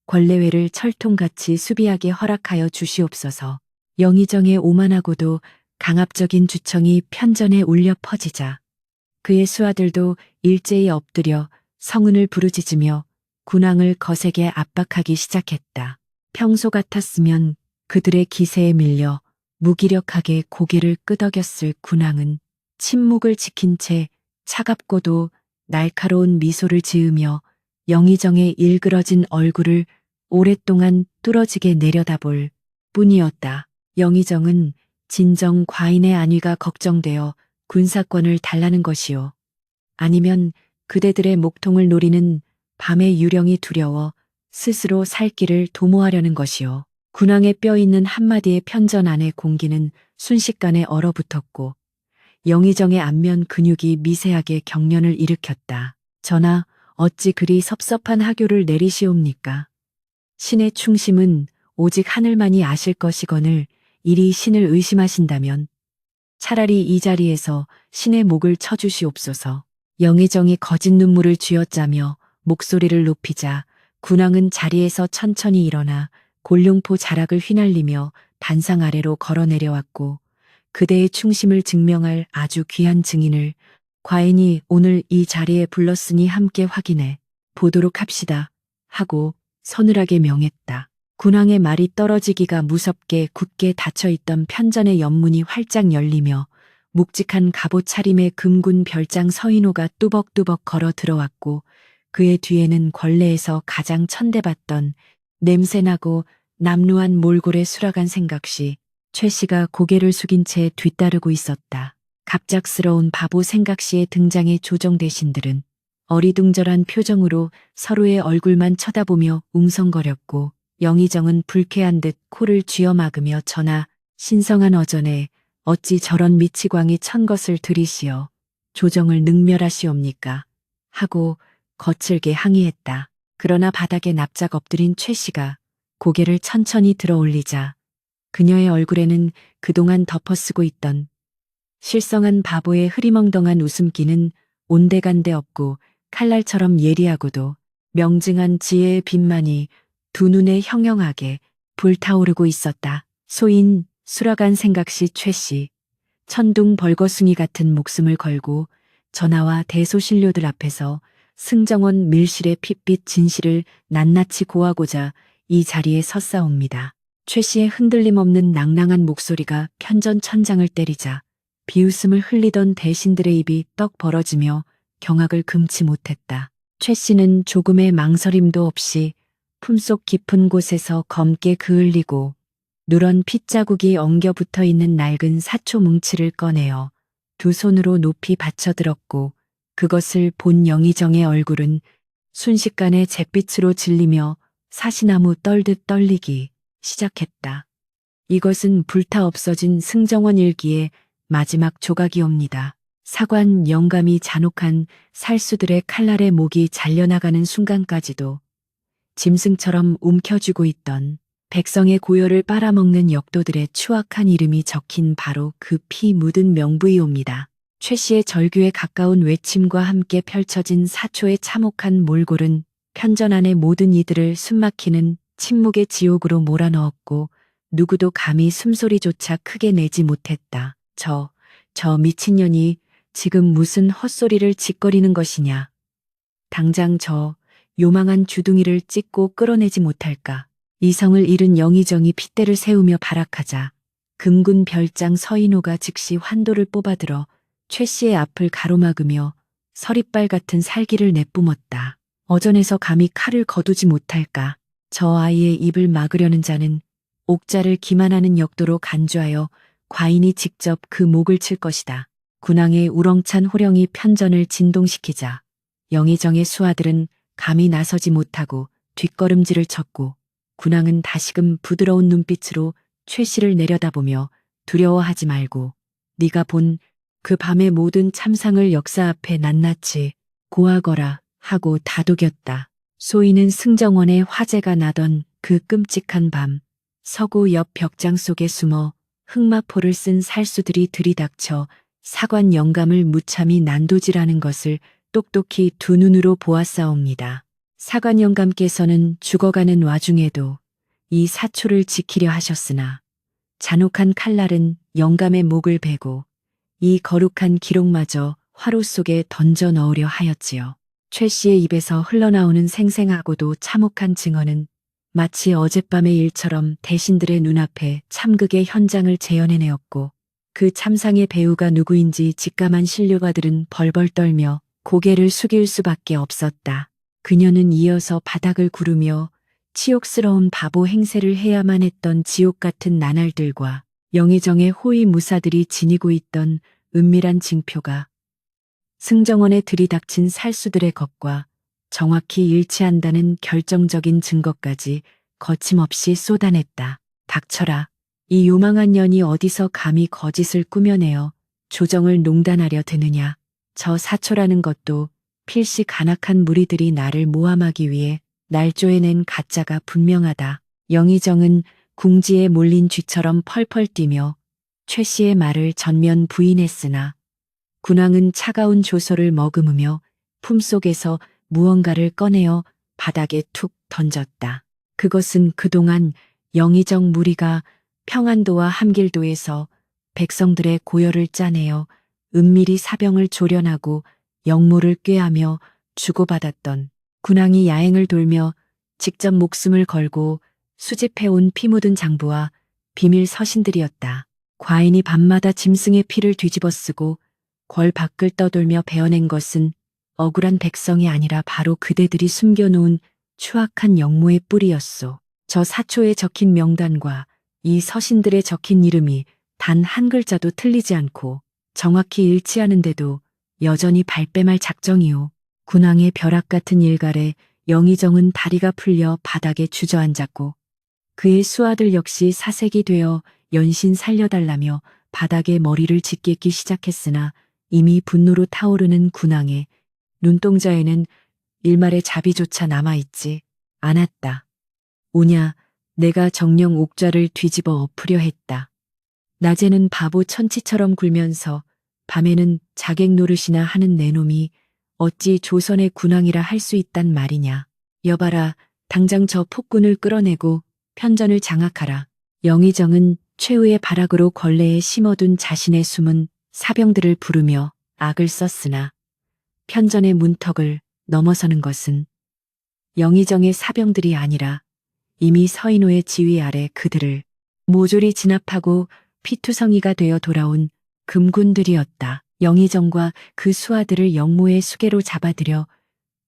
권례회를 철통같이 수비하게 허락하여 주시옵소서. 영의정의 오만하고도 강압적인 주청이 편전에 울려 퍼지자 그의 수하들도 일제히 엎드려 성은을 부르짖으며 군왕을 거세게 압박하기 시작했다. 평소 같았으면 그들의 기세에 밀려 무기력하게 고개를 끄덕였을 군왕은 침묵을 지킨 채 차갑고도 날카로운 미소를 지으며 영의정의 일그러진 얼굴을 오랫동안 뚫어지게 내려다볼 뿐이었다. 영의정은 진정 과인의 안위가 걱정되어 군사권을 달라는 것이요. 아니면 그대들의 목통을 노리는 밤의 유령이 두려워 스스로 살 길을 도모하려는 것이요. 군왕의 뼈 있는 한마디의 편전 안의 공기는 순식간에 얼어붙었고 영의정의 안면 근육이 미세하게 경련을 일으켰다. 전하, 어찌 그리 섭섭한 하교를 내리시옵니까? 신의 충심은 오직 하늘만이 아실 것이거늘 이리 신을 의심하신다면 차라리 이 자리에서 신의 목을 쳐주시옵소서. 영의정이 거짓 눈물을 쥐어짜며 목소리를 높이자 군왕은 자리에서 천천히 일어나 골룡포 자락을 휘날리며 단상 아래로 걸어 내려왔고 그대의 충심을 증명할 아주 귀한 증인을 과인이 오늘 이 자리에 불렀으니 함께 확인해 보도록 합시다. 하고 서늘하게 명했다. 군왕의 말이 떨어지기가 무섭게 굳게 닫혀있던 편전의 옆문이 활짝 열리며 묵직한 갑옷 차림의 금군 별장 서인호가 뚜벅뚜벅 걸어 들어왔고 그의 뒤에는 권례에서 가장 천대받던 냄새나고 남루한 몰골의 수라간 생각시 최 씨가 고개를 숙인 채 뒤따르고 있었다. 갑작스러운 바보 생각시의 등장에 조정 대신들은 어리둥절한 표정으로 서로의 얼굴만 쳐다보며 웅성거렸고 영의정은 불쾌한 듯 코를 쥐어 막으며 전하 신성한 어전에 어찌 저런 미치광이 천 것을 들이시어 조정을 능멸하시옵니까? 하고 거칠게 항의했다. 그러나 바닥에 납작 엎드린 최 씨가 고개를 천천히 들어 올리자 그녀의 얼굴에는 그동안 덮어쓰고 있던 실성한 바보의 흐리멍덩한 웃음기는 온데간데 없고 칼날처럼 예리하고도 명징한 지혜의 빛만이 두 눈에 형형하게 불타오르고 있었다. 소인 수라간 생각시 최 씨, 천둥 벌거숭이 같은 목숨을 걸고 전하와 대소신료들 앞에서 승정원 밀실의 핏빛 진실을 낱낱이 고하고자 이 자리에 섰사옵니다. 최 씨의 흔들림 없는 낭랑한 목소리가 편전 천장을 때리자 비웃음을 흘리던 대신들의 입이 떡 벌어지며 경악을 금치 못했다. 최 씨는 조금의 망설임도 없이 품속 깊은 곳에서 검게 그을리고 누런 핏자국이 엉겨 붙어 있는 낡은 사초 뭉치를 꺼내어 두 손으로 높이 받쳐들었고 그것을 본 영의정의 얼굴은 순식간에 잿빛으로 질리며 사시나무 떨듯 떨리기 시작했다. 이것은 불타 없어진 승정원 일기의 마지막 조각이옵니다. 사관 영감이 잔혹한 살수들의 칼날에 목이 잘려나가는 순간까지도 짐승처럼 움켜쥐고 있던 백성의 고열을 빨아먹는 역도들의 추악한 이름이 적힌 바로 그 피 묻은 명부이옵니다. 최 씨의 절규에 가까운 외침과 함께 펼쳐진 사초의 참혹한 몰골은 편전 안의 모든 이들을 숨막히는 침묵의 지옥으로 몰아넣었고 누구도 감히 숨소리조차 크게 내지 못했다. 저 미친년이 지금 무슨 헛소리를 짓거리는 것이냐. 당장 저 요망한 주둥이를 찢고 끌어내지 못할까. 이성을 잃은 영의정이 핏대를 세우며 발악하자 금군 별장 서인호가 즉시 환도를 뽑아들어 최 씨의 앞을 가로막으며 서리빨 같은 살기를 내뿜었다. 어전에서 감히 칼을 거두지 못할까. 저 아이의 입을 막으려는 자는 옥자를 기만하는 역도로 간주하여 과인이 직접 그 목을 칠 것이다. 군왕의 우렁찬 호령이 편전을 진동시키자 영의정의 수하들은 감히 나서지 못하고 뒷걸음질을 쳤고 군왕은 다시금 부드러운 눈빛으로 최 씨를 내려다보며 두려워하지 말고 네가 본 그 밤의 모든 참상을 역사 앞에 낱낱이 고하거라 하고 다독였다. 소인은 승정원의 화재가 나던 그 끔찍한 밤 서구 옆 벽장 속에 숨어 흑마포를 쓴 살수들이 들이닥쳐 사관 영감을 무참히 난도질하는 것을 똑똑히 두 눈으로 보았사옵니다. 사관 영감께서는 죽어가는 와중에도 이 사초를 지키려 하셨으나 잔혹한 칼날은 영감의 목을 베고 이 거룩한 기록마저 화로 속에 던져 넣으려 하였지요. 최 씨의 입에서 흘러나오는 생생하고도 참혹한 증언은 마치 어젯밤의 일처럼 대신들의 눈앞에 참극의 현장을 재현해내었고 그 참상의 배우가 누구인지 직감한 신료가들은 벌벌 떨며 고개를 숙일 수밖에 없었다. 그녀는 이어서 바닥을 구르며 치욕스러운 바보 행세를 해야만 했던 지옥 같은 나날들과 영의정의 호위 무사들이 지니고 있던 은밀한 징표가 승정원에 들이닥친 살수들의 것과 정확히 일치한다는 결정적인 증거까지 거침없이 쏟아냈다. 닥쳐라. 이 요망한 년이 어디서 감히 거짓을 꾸며내어 조정을 농단하려 드느냐. 저 사초라는 것도 필시 간악한 무리들이 나를 모함하기 위해 날조해낸 가짜가 분명하다. 영의정은 궁지에 몰린 쥐처럼 펄펄 뛰며 최 씨의 말을 전면 부인했으나 군왕은 차가운 조소를 머금으며 품속에서 무언가를 꺼내어 바닥에 툭 던졌다. 그것은 그동안 영의정 무리가 평안도와 함길도에서 백성들의 고열을 짜내어 은밀히 사병을 조련하고 역모를 꾀하며 주고받았던 군왕이 야행을 돌며 직접 목숨을 걸고 수집해온 피 묻은 장부와 비밀 서신들이었다. 과인이 밤마다 짐승의 피를 뒤집어 쓰고 궐 밖을 떠돌며 베어낸 것은 억울한 백성이 아니라 바로 그대들이 숨겨놓은 추악한 역모의 뿌리였소. 저 사초에 적힌 명단과 이 서신들에 적힌 이름이 단 한 글자도 틀리지 않고 정확히 일치하는데도 여전히 발뺌할 작정이오. 군왕의 벼락 같은 일갈에 영의정은 다리가 풀려 바닥에 주저앉았고 그의 수하들 역시 사색이 되어 연신 살려달라며 바닥에 머리를 짓겠기 시작했으나 이미 분노로 타오르는 군왕의 눈동자에는 일말의 자비조차 남아있지 않았다. 오냐, 내가 정령 옥좌를 뒤집어 엎으려 했다. 낮에는 바보 천치처럼 굴면서 밤에는 자객 노릇이나 하는 내놈이 어찌 조선의 군왕이라 할 수 있단 말이냐. 여봐라, 당장 저 폭군을 끌어내고 편전을 장악하라. 영의정은 최후의 발악으로 걸레에 심어둔 자신의 숨은 사병들을 부르며 악을 썼으나 편전의 문턱을 넘어서는 것은 영의정의 사병들이 아니라 이미 서인호의 지휘 아래 그들을 모조리 진압하고 피투성이가 되어 돌아온 금군들이었다. 영의정과 그 수하들을 역모의 수계로 잡아들여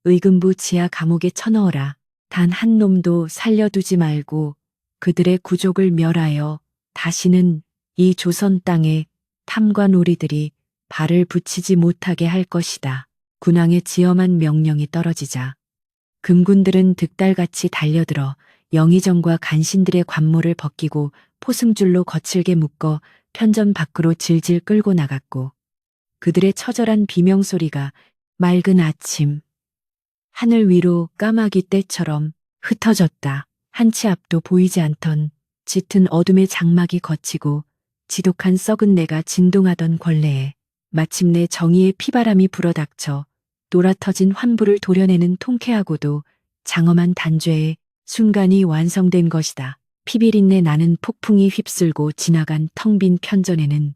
의금부 지하 감옥에 쳐넣어라. 단 한 놈도 살려두지 말고 그들의 구족을 멸하여 다시는 이 조선 땅에 탐관오리들이 발을 붙이지 못하게 할 것이다. 군왕의 지엄한 명령이 떨어지자 금군들은 득달같이 달려들어 영의정과 간신들의 관모를 벗기고 포승줄로 거칠게 묶어 편전 밖으로 질질 끌고 나갔고 그들의 처절한 비명소리가 맑은 아침 하늘 위로 까마귀 떼처럼 흩어졌다. 한치 앞도 보이지 않던 짙은 어둠의 장막이 걷히고 지독한 썩은 내가 진동하던 권례에 마침내 정의의 피바람이 불어닥쳐 노라터진 환부를 도려내는 통쾌하고도 장엄한 단죄의 순간이 완성된 것이다. 피비린내 나는 폭풍이 휩쓸고 지나간 텅 빈 편전에는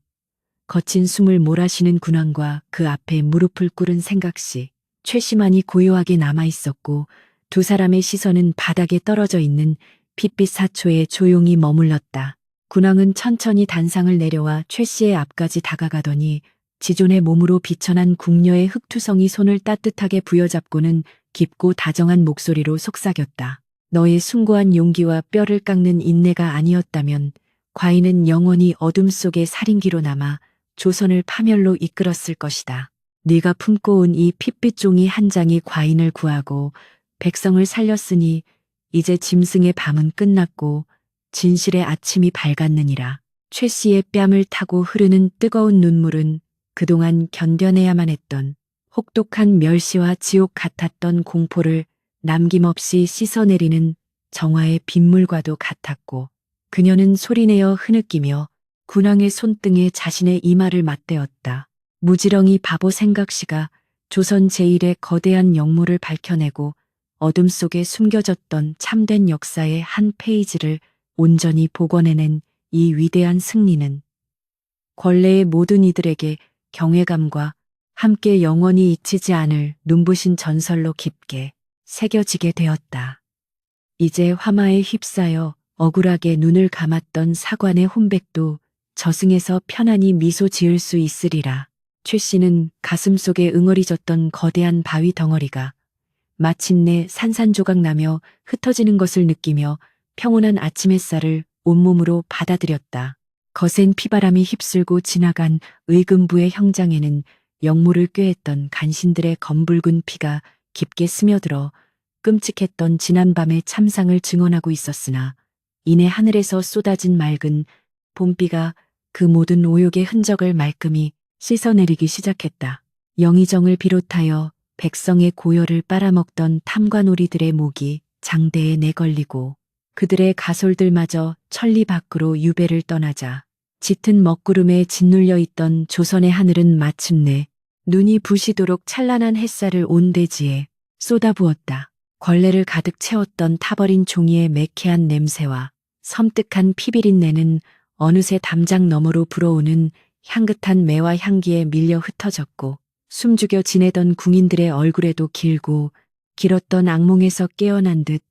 거친 숨을 몰아쉬는 군왕과 그 앞에 무릎을 꿇은 생각시 최심한이 고요하게 남아있었고 두 사람의 시선은 바닥에 떨어져 있는 핏빛 사초에 조용히 머물렀다. 군왕은 천천히 단상을 내려와 최 씨의 앞까지 다가가더니 지존의 몸으로 비천한 궁녀의 흑투성이 손을 따뜻하게 부여잡고는 깊고 다정한 목소리로 속삭였다. 너의 숭고한 용기와 뼈를 깎는 인내가 아니었다면 과인은 영원히 어둠 속의 살인기로 남아 조선을 파멸로 이끌었을 것이다. 네가 품고 온 이 핏빛 종이 한 장이 과인을 구하고 백성을 살렸으니 이제 짐승의 밤은 끝났고 진실의 아침이 밝았느니라. 최 씨의 뺨을 타고 흐르는 뜨거운 눈물은 그동안 견뎌내야만 했던 혹독한 멸시와 지옥 같았던 공포를 남김없이 씻어내리는 정화의 빗물과도 같았고 그녀는 소리내어 흐느끼며 군왕의 손등에 자신의 이마를 맞대었다. 무지렁이 바보 생각시가 조선 제1의 거대한 역모를 밝혀내고 어둠 속에 숨겨졌던 참된 역사의 한 페이지를 온전히 복원해낸 이 위대한 승리는 권례의 모든 이들에게 경외감과 함께 영원히 잊히지 않을 눈부신 전설로 깊게 새겨지게 되었다. 이제 화마에 휩싸여 억울하게 눈을 감았던 사관의 혼백도 저승에서 편안히 미소 지을 수 있으리라. 최 씨는 가슴속에 응어리졌던 거대한 바위 덩어리가 마침내 산산조각 나며 흩어지는 것을 느끼며 평온한 아침 햇살을 온몸으로 받아들였다. 거센 피바람이 휩쓸고 지나간 의금부의 형장에는 역모를 꾀했던 간신들의 검붉은 피가 깊게 스며들어 끔찍했던 지난밤의 참상을 증언하고 있었으나 이내 하늘에서 쏟아진 맑은 봄비가 그 모든 오욕의 흔적을 말끔히 씻어내리기 시작했다. 영의정을 비롯하여 백성의 고열을 빨아먹던 탐관오리들의 목이 장대에 내걸리고 그들의 가솔들마저 천리 밖으로 유배를 떠나자 짙은 먹구름에 짓눌려 있던 조선의 하늘은 마침내 눈이 부시도록 찬란한 햇살을 온 대지에 쏟아부었다. 걸레를 가득 채웠던 타버린 종이의 매캐한 냄새와 섬뜩한 피비린내는 어느새 담장 너머로 불어오는 향긋한 매와 향기에 밀려 흩어졌고 숨죽여 지내던 궁인들의 얼굴에도 길고 길었던 악몽에서 깨어난 듯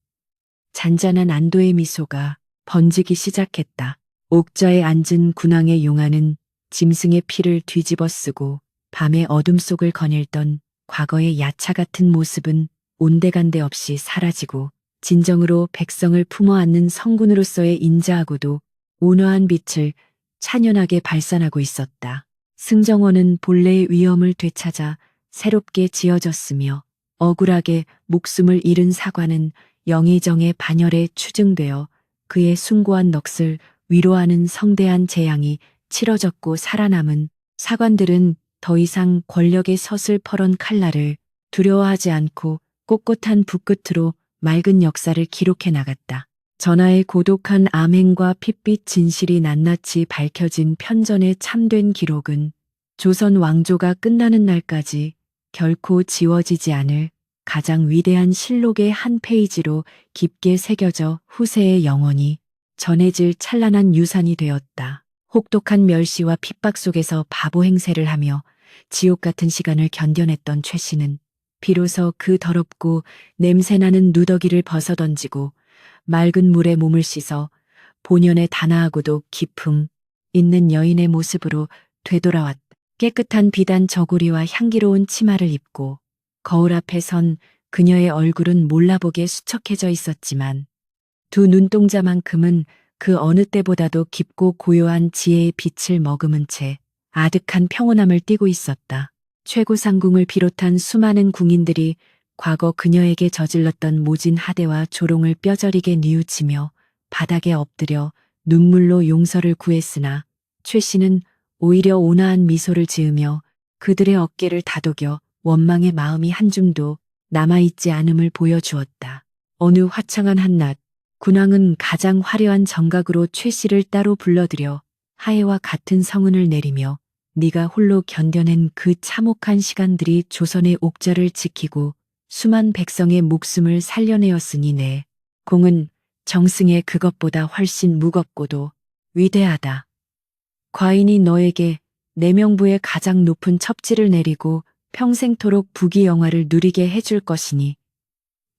잔잔한 안도의 미소가 번지기 시작했다. 옥좌에 앉은 군왕의 용안은 짐승의 피를 뒤집어 쓰고 밤의 어둠 속을 거닐던 과거의 야차 같은 모습은 온데간데 없이 사라지고 진정으로 백성을 품어 안는 성군으로서의 인자하고도 온화한 빛을 찬연하게 발산하고 있었다. 승정원은 본래의 위엄을 되찾아 새롭게 지어졌으며 억울하게 목숨을 잃은 사관은 영의정의 반열에 추증되어 그의 숭고한 넋을 위로하는 성대한 재앙이 치러졌고 살아남은 사관들은 더 이상 권력의 서슬퍼런 칼날을 두려워하지 않고 꼿꼿한 붓끝으로 맑은 역사를 기록해 나갔다. 전하의 고독한 암행과 핏빛 진실이 낱낱이 밝혀진 편전의 참된 기록은 조선 왕조가 끝나는 날까지 결코 지워지지 않을 가장 위대한 실록의 한 페이지로 깊게 새겨져 후세에 영원히 전해질 찬란한 유산이 되었다. 혹독한 멸시와 핍박 속에서 바보 행세를 하며 지옥 같은 시간을 견뎌냈던 최 씨는 비로소 그 더럽고 냄새나는 누더기를 벗어던지고 맑은 물에 몸을 씻어 본연의 단아하고도 기품 있는 여인의 모습으로 되돌아왔다. 깨끗한 비단 저고리와 향기로운 치마를 입고 거울 앞에 선 그녀의 얼굴은 몰라보게 수척해져 있었지만 두 눈동자만큼은 그 어느 때보다도 깊고 고요한 지혜의 빛을 머금은 채 아득한 평온함을 띠고 있었다. 최고상궁을 비롯한 수많은 궁인들이 과거 그녀에게 저질렀던 모진 하대와 조롱을 뼈저리게 뉘우치며 바닥에 엎드려 눈물로 용서를 구했으나 최 씨는 오히려 온화한 미소를 지으며 그들의 어깨를 다독여 원망의 마음이 한 줌도 남아있지 않음을 보여주었다. 어느 화창한 한낮 군왕은 가장 화려한 정각으로 최 씨를 따로 불러들여 하해와 같은 성은을 내리며 네가 홀로 견뎌낸 그 참혹한 시간들이 조선의 옥좌를 지키고 수만 백성의 목숨을 살려내었으니 내 공은 정승의 그것보다 훨씬 무겁고도 위대하다. 과인이 너에게 내 명부의 가장 높은 첩지를 내리고 평생토록 부귀영화를 누리게 해줄 것이니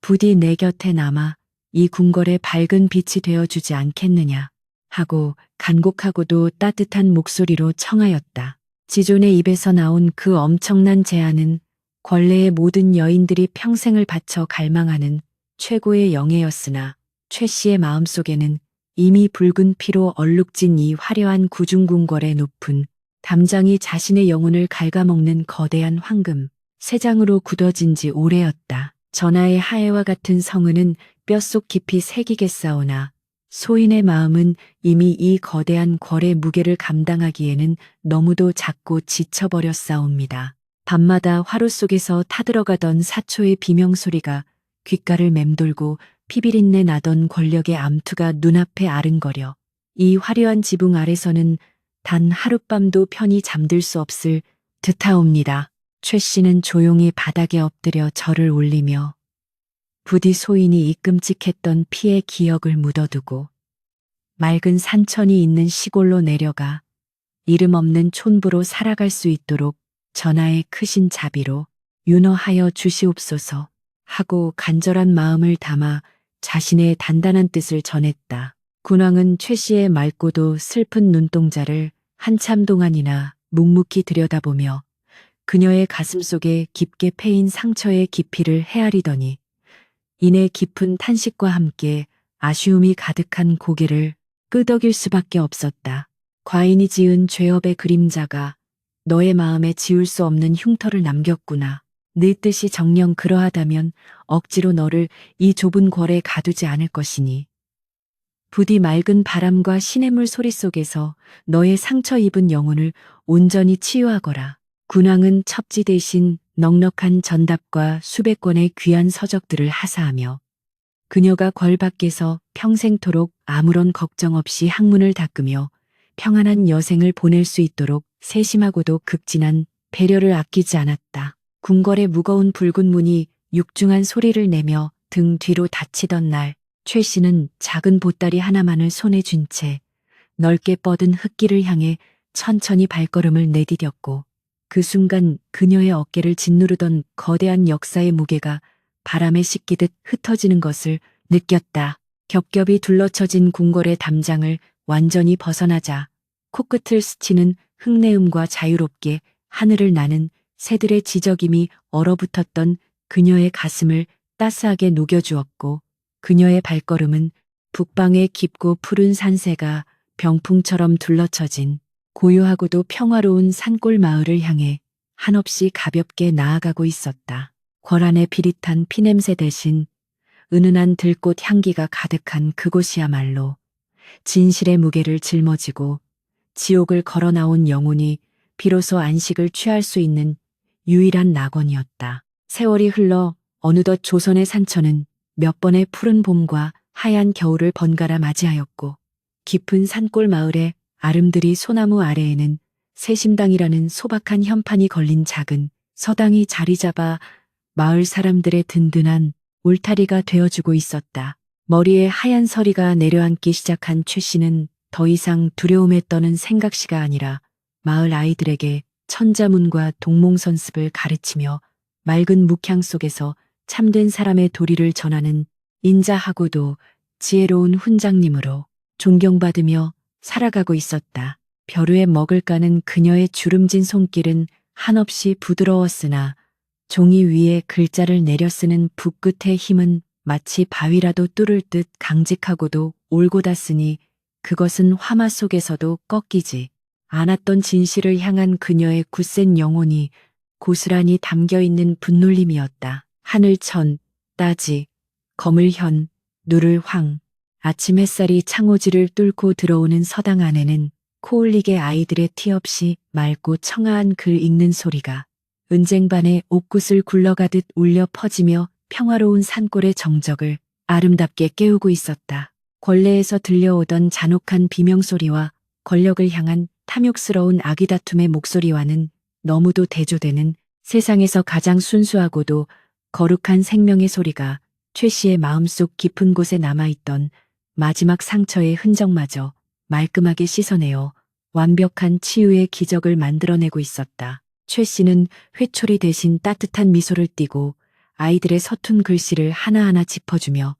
부디 내 곁에 남아 이 궁궐의 밝은 빛이 되어주지 않겠느냐 하고 간곡하고도 따뜻한 목소리로 청하였다. 지존의 입에서 나온 그 엄청난 제안은 권례의 모든 여인들이 평생을 바쳐 갈망하는 최고의 영예였으나 최 씨의 마음속에는 이미 붉은 피로 얼룩진 이 화려한 구중궁궐의 높은 담장이 자신의 영혼을 갉아먹는 거대한 황금 쇠장으로 굳어진 지 오래였다. 전하의 하해와 같은 성은은 뼛속 깊이 새기겠사오나 소인의 마음은 이미 이 거대한 궐의 무게를 감당하기에는 너무도 작고 지쳐버렸사옵니다. 밤마다 화로 속에서 타들어가던 사초의 비명소리가 귓가를 맴돌고 피비린내 나던 권력의 암투가 눈앞에 아른거려 이 화려한 지붕 아래서는 단 하룻밤도 편히 잠들 수 없을 듯하옵니다. 최 씨는 조용히 바닥에 엎드려 절을 올리며 부디 소인이 이 끔찍했던 피의 기억을 묻어두고 맑은 산천이 있는 시골로 내려가 이름 없는 촌부로 살아갈 수 있도록 전하의 크신 자비로 윤허하여 주시옵소서 하고 간절한 마음을 담아 자신의 단단한 뜻을 전했다. 군왕은 최 씨의 맑고도 슬픈 눈동자를 한참 동안이나 묵묵히 들여다보며 그녀의 가슴 속에 깊게 패인 상처의 깊이를 헤아리더니 이내 깊은 탄식과 함께 아쉬움이 가득한 고개를 끄덕일 수밖에 없었다. 과인이 지은 죄업의 그림자가 너의 마음에 지울 수 없는 흉터를 남겼구나. 네 뜻이 정녕 그러하다면 억지로 너를 이 좁은 궐에 가두지 않을 것이니 부디 맑은 바람과 시냇물 소리 속에서 너의 상처 입은 영혼을 온전히 치유하거라. 군왕은 첩지 대신 넉넉한 전답과 수백 권의 귀한 서적들을 하사하며 그녀가 궐 밖에서 평생토록 아무런 걱정 없이 학문을 닦으며 평안한 여생을 보낼 수 있도록 세심하고도 극진한 배려를 아끼지 않았다. 궁궐의 무거운 붉은 문이 육중한 소리를 내며 등 뒤로 닫히던 날 최 씨는 작은 보따리 하나만을 손에 쥔 채 넓게 뻗은 흙길을 향해 천천히 발걸음을 내디뎠고 그 순간 그녀의 어깨를 짓누르던 거대한 역사의 무게가 바람에 씻기듯 흩어지는 것을 느꼈다. 겹겹이 둘러쳐진 궁궐의 담장을 완전히 벗어나자 코끝을 스치는 흙내음과 자유롭게 하늘을 나는 새들의 지저김이 얼어붙었던 그녀의 가슴을 따스하게 녹여주었고 그녀의 발걸음은 북방의 깊고 푸른 산세가 병풍처럼 둘러쳐진 고요하고도 평화로운 산골 마을을 향해 한없이 가볍게 나아가고 있었다. 궐 안의 비릿한 피냄새 대신 은은한 들꽃 향기가 가득한 그곳이야말로 진실의 무게를 짊어지고 지옥을 걸어 나온 영혼이 비로소 안식을 취할 수 있는 유일한 낙원이었다. 세월이 흘러 어느덧 조선의 산천은 몇 번의 푸른 봄과 하얀 겨울을 번갈아 맞이하였고 깊은 산골 마을의 아름드리 소나무 아래에는 세심당이라는 소박한 현판이 걸린 작은 서당이 자리 잡아 마을 사람들의 든든한 울타리가 되어주고 있었다. 머리에 하얀 서리가 내려앉기 시작한 최 씨는 더 이상 두려움에 떠는 생각시가 아니라 마을 아이들에게 천자문과 동몽선습을 가르치며 맑은 묵향 속에서 참된 사람의 도리를 전하는 인자하고도 지혜로운 훈장님으로 존경받으며 살아가고 있었다. 벼루에 먹을 까는 그녀의 주름진 손길은 한없이 부드러웠으나 종이 위에 글자를 내려 쓰는 붓끝의 힘은 마치 바위라도 뚫을 듯 강직하고도 올곧았으니 그것은 화마 속에서도 꺾이지 않았던 진실을 향한 그녀의 굳센 영혼이 고스란히 담겨있는 분놀림이었다. 하늘천, 따지, 거물현, 누를 황, 아침 햇살이 창호지를 뚫고 들어오는 서당 안에는 코올리게 아이들의 티 없이 맑고 청아한 글 읽는 소리가 은쟁반의 옥굿을 굴러가듯 울려 퍼지며 평화로운 산골의 정적을 아름답게 깨우고 있었다. 권례에서 들려오던 잔혹한 비명소리와 권력을 향한 탐욕스러운 아기다툼의 목소리와는 너무도 대조되는 세상에서 가장 순수하고도 거룩한 생명의 소리가 최 씨의 마음속 깊은 곳에 남아있던 마지막 상처의 흔적마저 말끔하게 씻어내어 완벽한 치유의 기적을 만들어내고 있었다. 최 씨는 회초리 대신 따뜻한 미소를 띠고 아이들의 서툰 글씨를 하나하나 짚어주며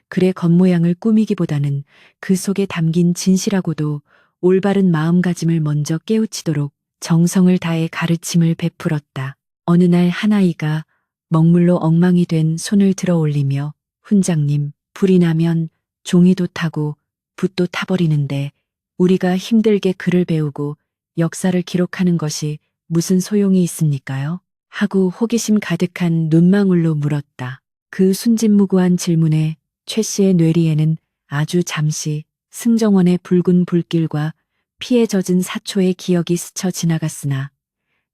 글의 겉모양을 꾸미기보다는 그 속에 담긴 진실하고도 올바른 마음가짐을 먼저 깨우치도록 정성을 다해 가르침을 베풀었다. 어느 날 한 아이가 먹물로 엉망이 된 손을 들어 올리며 훈장님, 불이 나면 종이도 타고 붓도 타버리는데 우리가 힘들게 글을 배우고 역사를 기록하는 것이 무슨 소용이 있습니까요? 하고 호기심 가득한 눈망울로 물었다. 그 순진무구한 질문에 최 씨의 뇌리에는 아주 잠시 승정원의 붉은 불길과 피에 젖은 사초의 기억이 스쳐 지나갔으나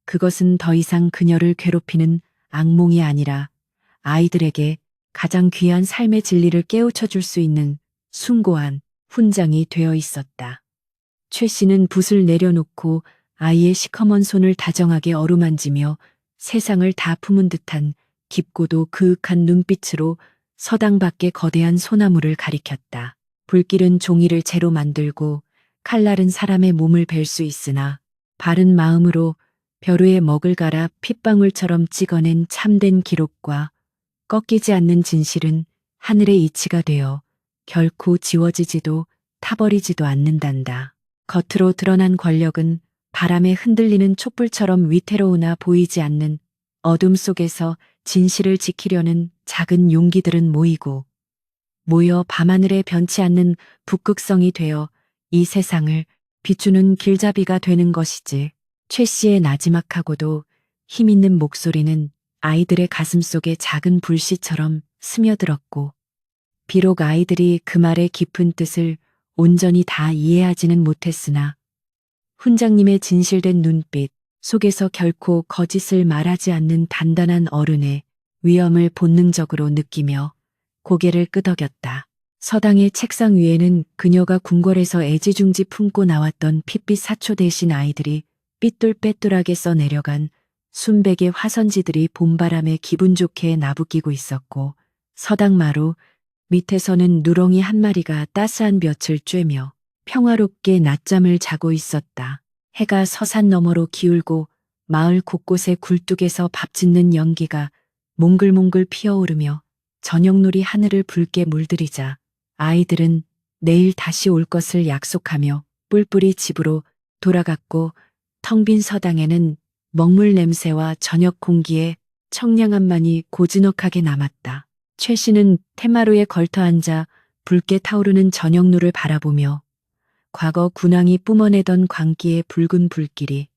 그것은 더 이상 그녀를 괴롭히는 악몽이 아니라 아이들에게 가장 귀한 삶의 진리를 깨우쳐 줄 수 있는 숭고한 훈장이 되어 있었다. 최 씨는 붓을 내려놓고 아이의 시커먼 손을 다정하게 어루만지며 세상을 다 품은 듯한 깊고도 그윽한 눈빛으로 서당 밖의 거대한 소나무를 가리켰다. 불길은 종이를 재로 만들고 칼날은 사람의 몸을 벨 수 있으나 바른 마음으로 벼루에 먹을 갈아 핏방울처럼 찍어낸 참된 기록과 꺾이지 않는 진실은 하늘의 이치가 되어 결코 지워지지도 타버리지도 않는단다. 겉으로 드러난 권력은 바람에 흔들리는 촛불처럼 위태로우나 보이지 않는 어둠 속에서 진실을 지키려는 작은 용기들은 모여 밤하늘에 변치 않는 북극성이 되어 이 세상을 비추는 길잡이가 되는 것이지. 최 씨의 나지막하고도 힘있는 목소리는 아이들의 가슴 속에 작은 불씨처럼 스며들었고 비록 아이들이 그 말의 깊은 뜻을 온전히 다 이해하지는 못했으나 훈장님의 진실된 눈빛 속에서 결코 거짓을 말하지 않는 단단한 어른의 위엄을 본능적으로 느끼며 고개를 끄덕였다. 서당의 책상 위에는 그녀가 궁궐에서 애지중지 품고 나왔던 핏빛 사초 대신 아이들이 삐뚤빼뚤하게 써내려간 순백의 화선지들이 봄바람에 기분 좋게 나부끼고 있었고 서당 마루 밑에서는 누렁이 한 마리가 따스한 볕을 쬐며 평화롭게 낮잠을 자고 있었다. 해가 서산 너머로 기울고 마을 곳곳에 굴뚝에서 밥 짓는 연기가 몽글몽글 피어오르며 저녁놀이 하늘을 붉게 물들이자 아이들은 내일 다시 올 것을 약속하며 뿔뿔이 집으로 돌아갔고 텅 빈 서당에는 먹물 냄새와 저녁 공기에 청량함만이 고즈넉하게 남았다. 최 씨는 테마루에 걸터앉아 붉게 타오르는 저녁노를 바라보며 과거 군왕이 뿜어내던 광기의 붉은 불길이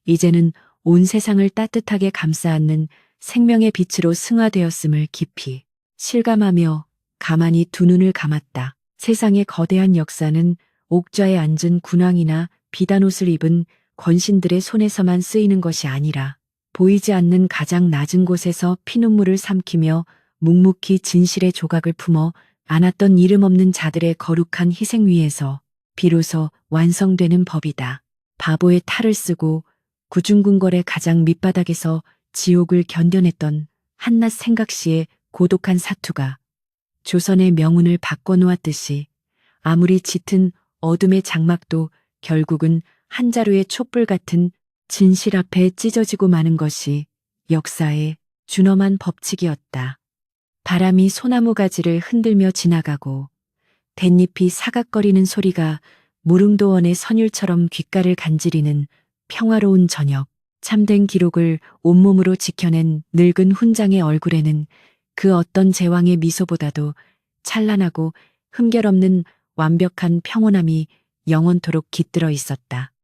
이제는 온 세상을 따뜻하게 감싸안는 생명의 빛으로 승화되었음을 깊이 실감하며 가만히 두 눈을 감았다. 세상의 거대한 역사는 옥좌에 앉은 군왕이나 비단 옷을 입은 권신들의 손에서만 쓰이는 것이 아니라 보이지 않는 가장 낮은 곳에서 피눈물을 삼키며 묵묵히 진실의 조각을 품어 안았던 이름 없는 자들의 거룩한 희생 위에서 비로소 완성되는 법이다. 바보의 탈을 쓰고 구중궁궐의 가장 밑바닥에서 지옥을 견뎌냈던 한낱 생각시의 고독한 사투가 조선의 명운을 바꿔놓았듯이 아무리 짙은 어둠의 장막도 결국은 한 자루의 촛불 같은 진실 앞에 찢어지고 마는 것이 역사의 준엄한 법칙이었다. 바람이 소나무 가지를 흔들며 지나가고 댄잎이 사각거리는 소리가 무릉도원의 선율처럼 귓가를 간지리는 평화로운 저녁. 참된 기록을 온몸으로 지켜낸 늙은 훈장의 얼굴에는 그 어떤 제왕의 미소보다도 찬란하고 흠결없는 완벽한 평온함이 영원토록 깃들어 있었다.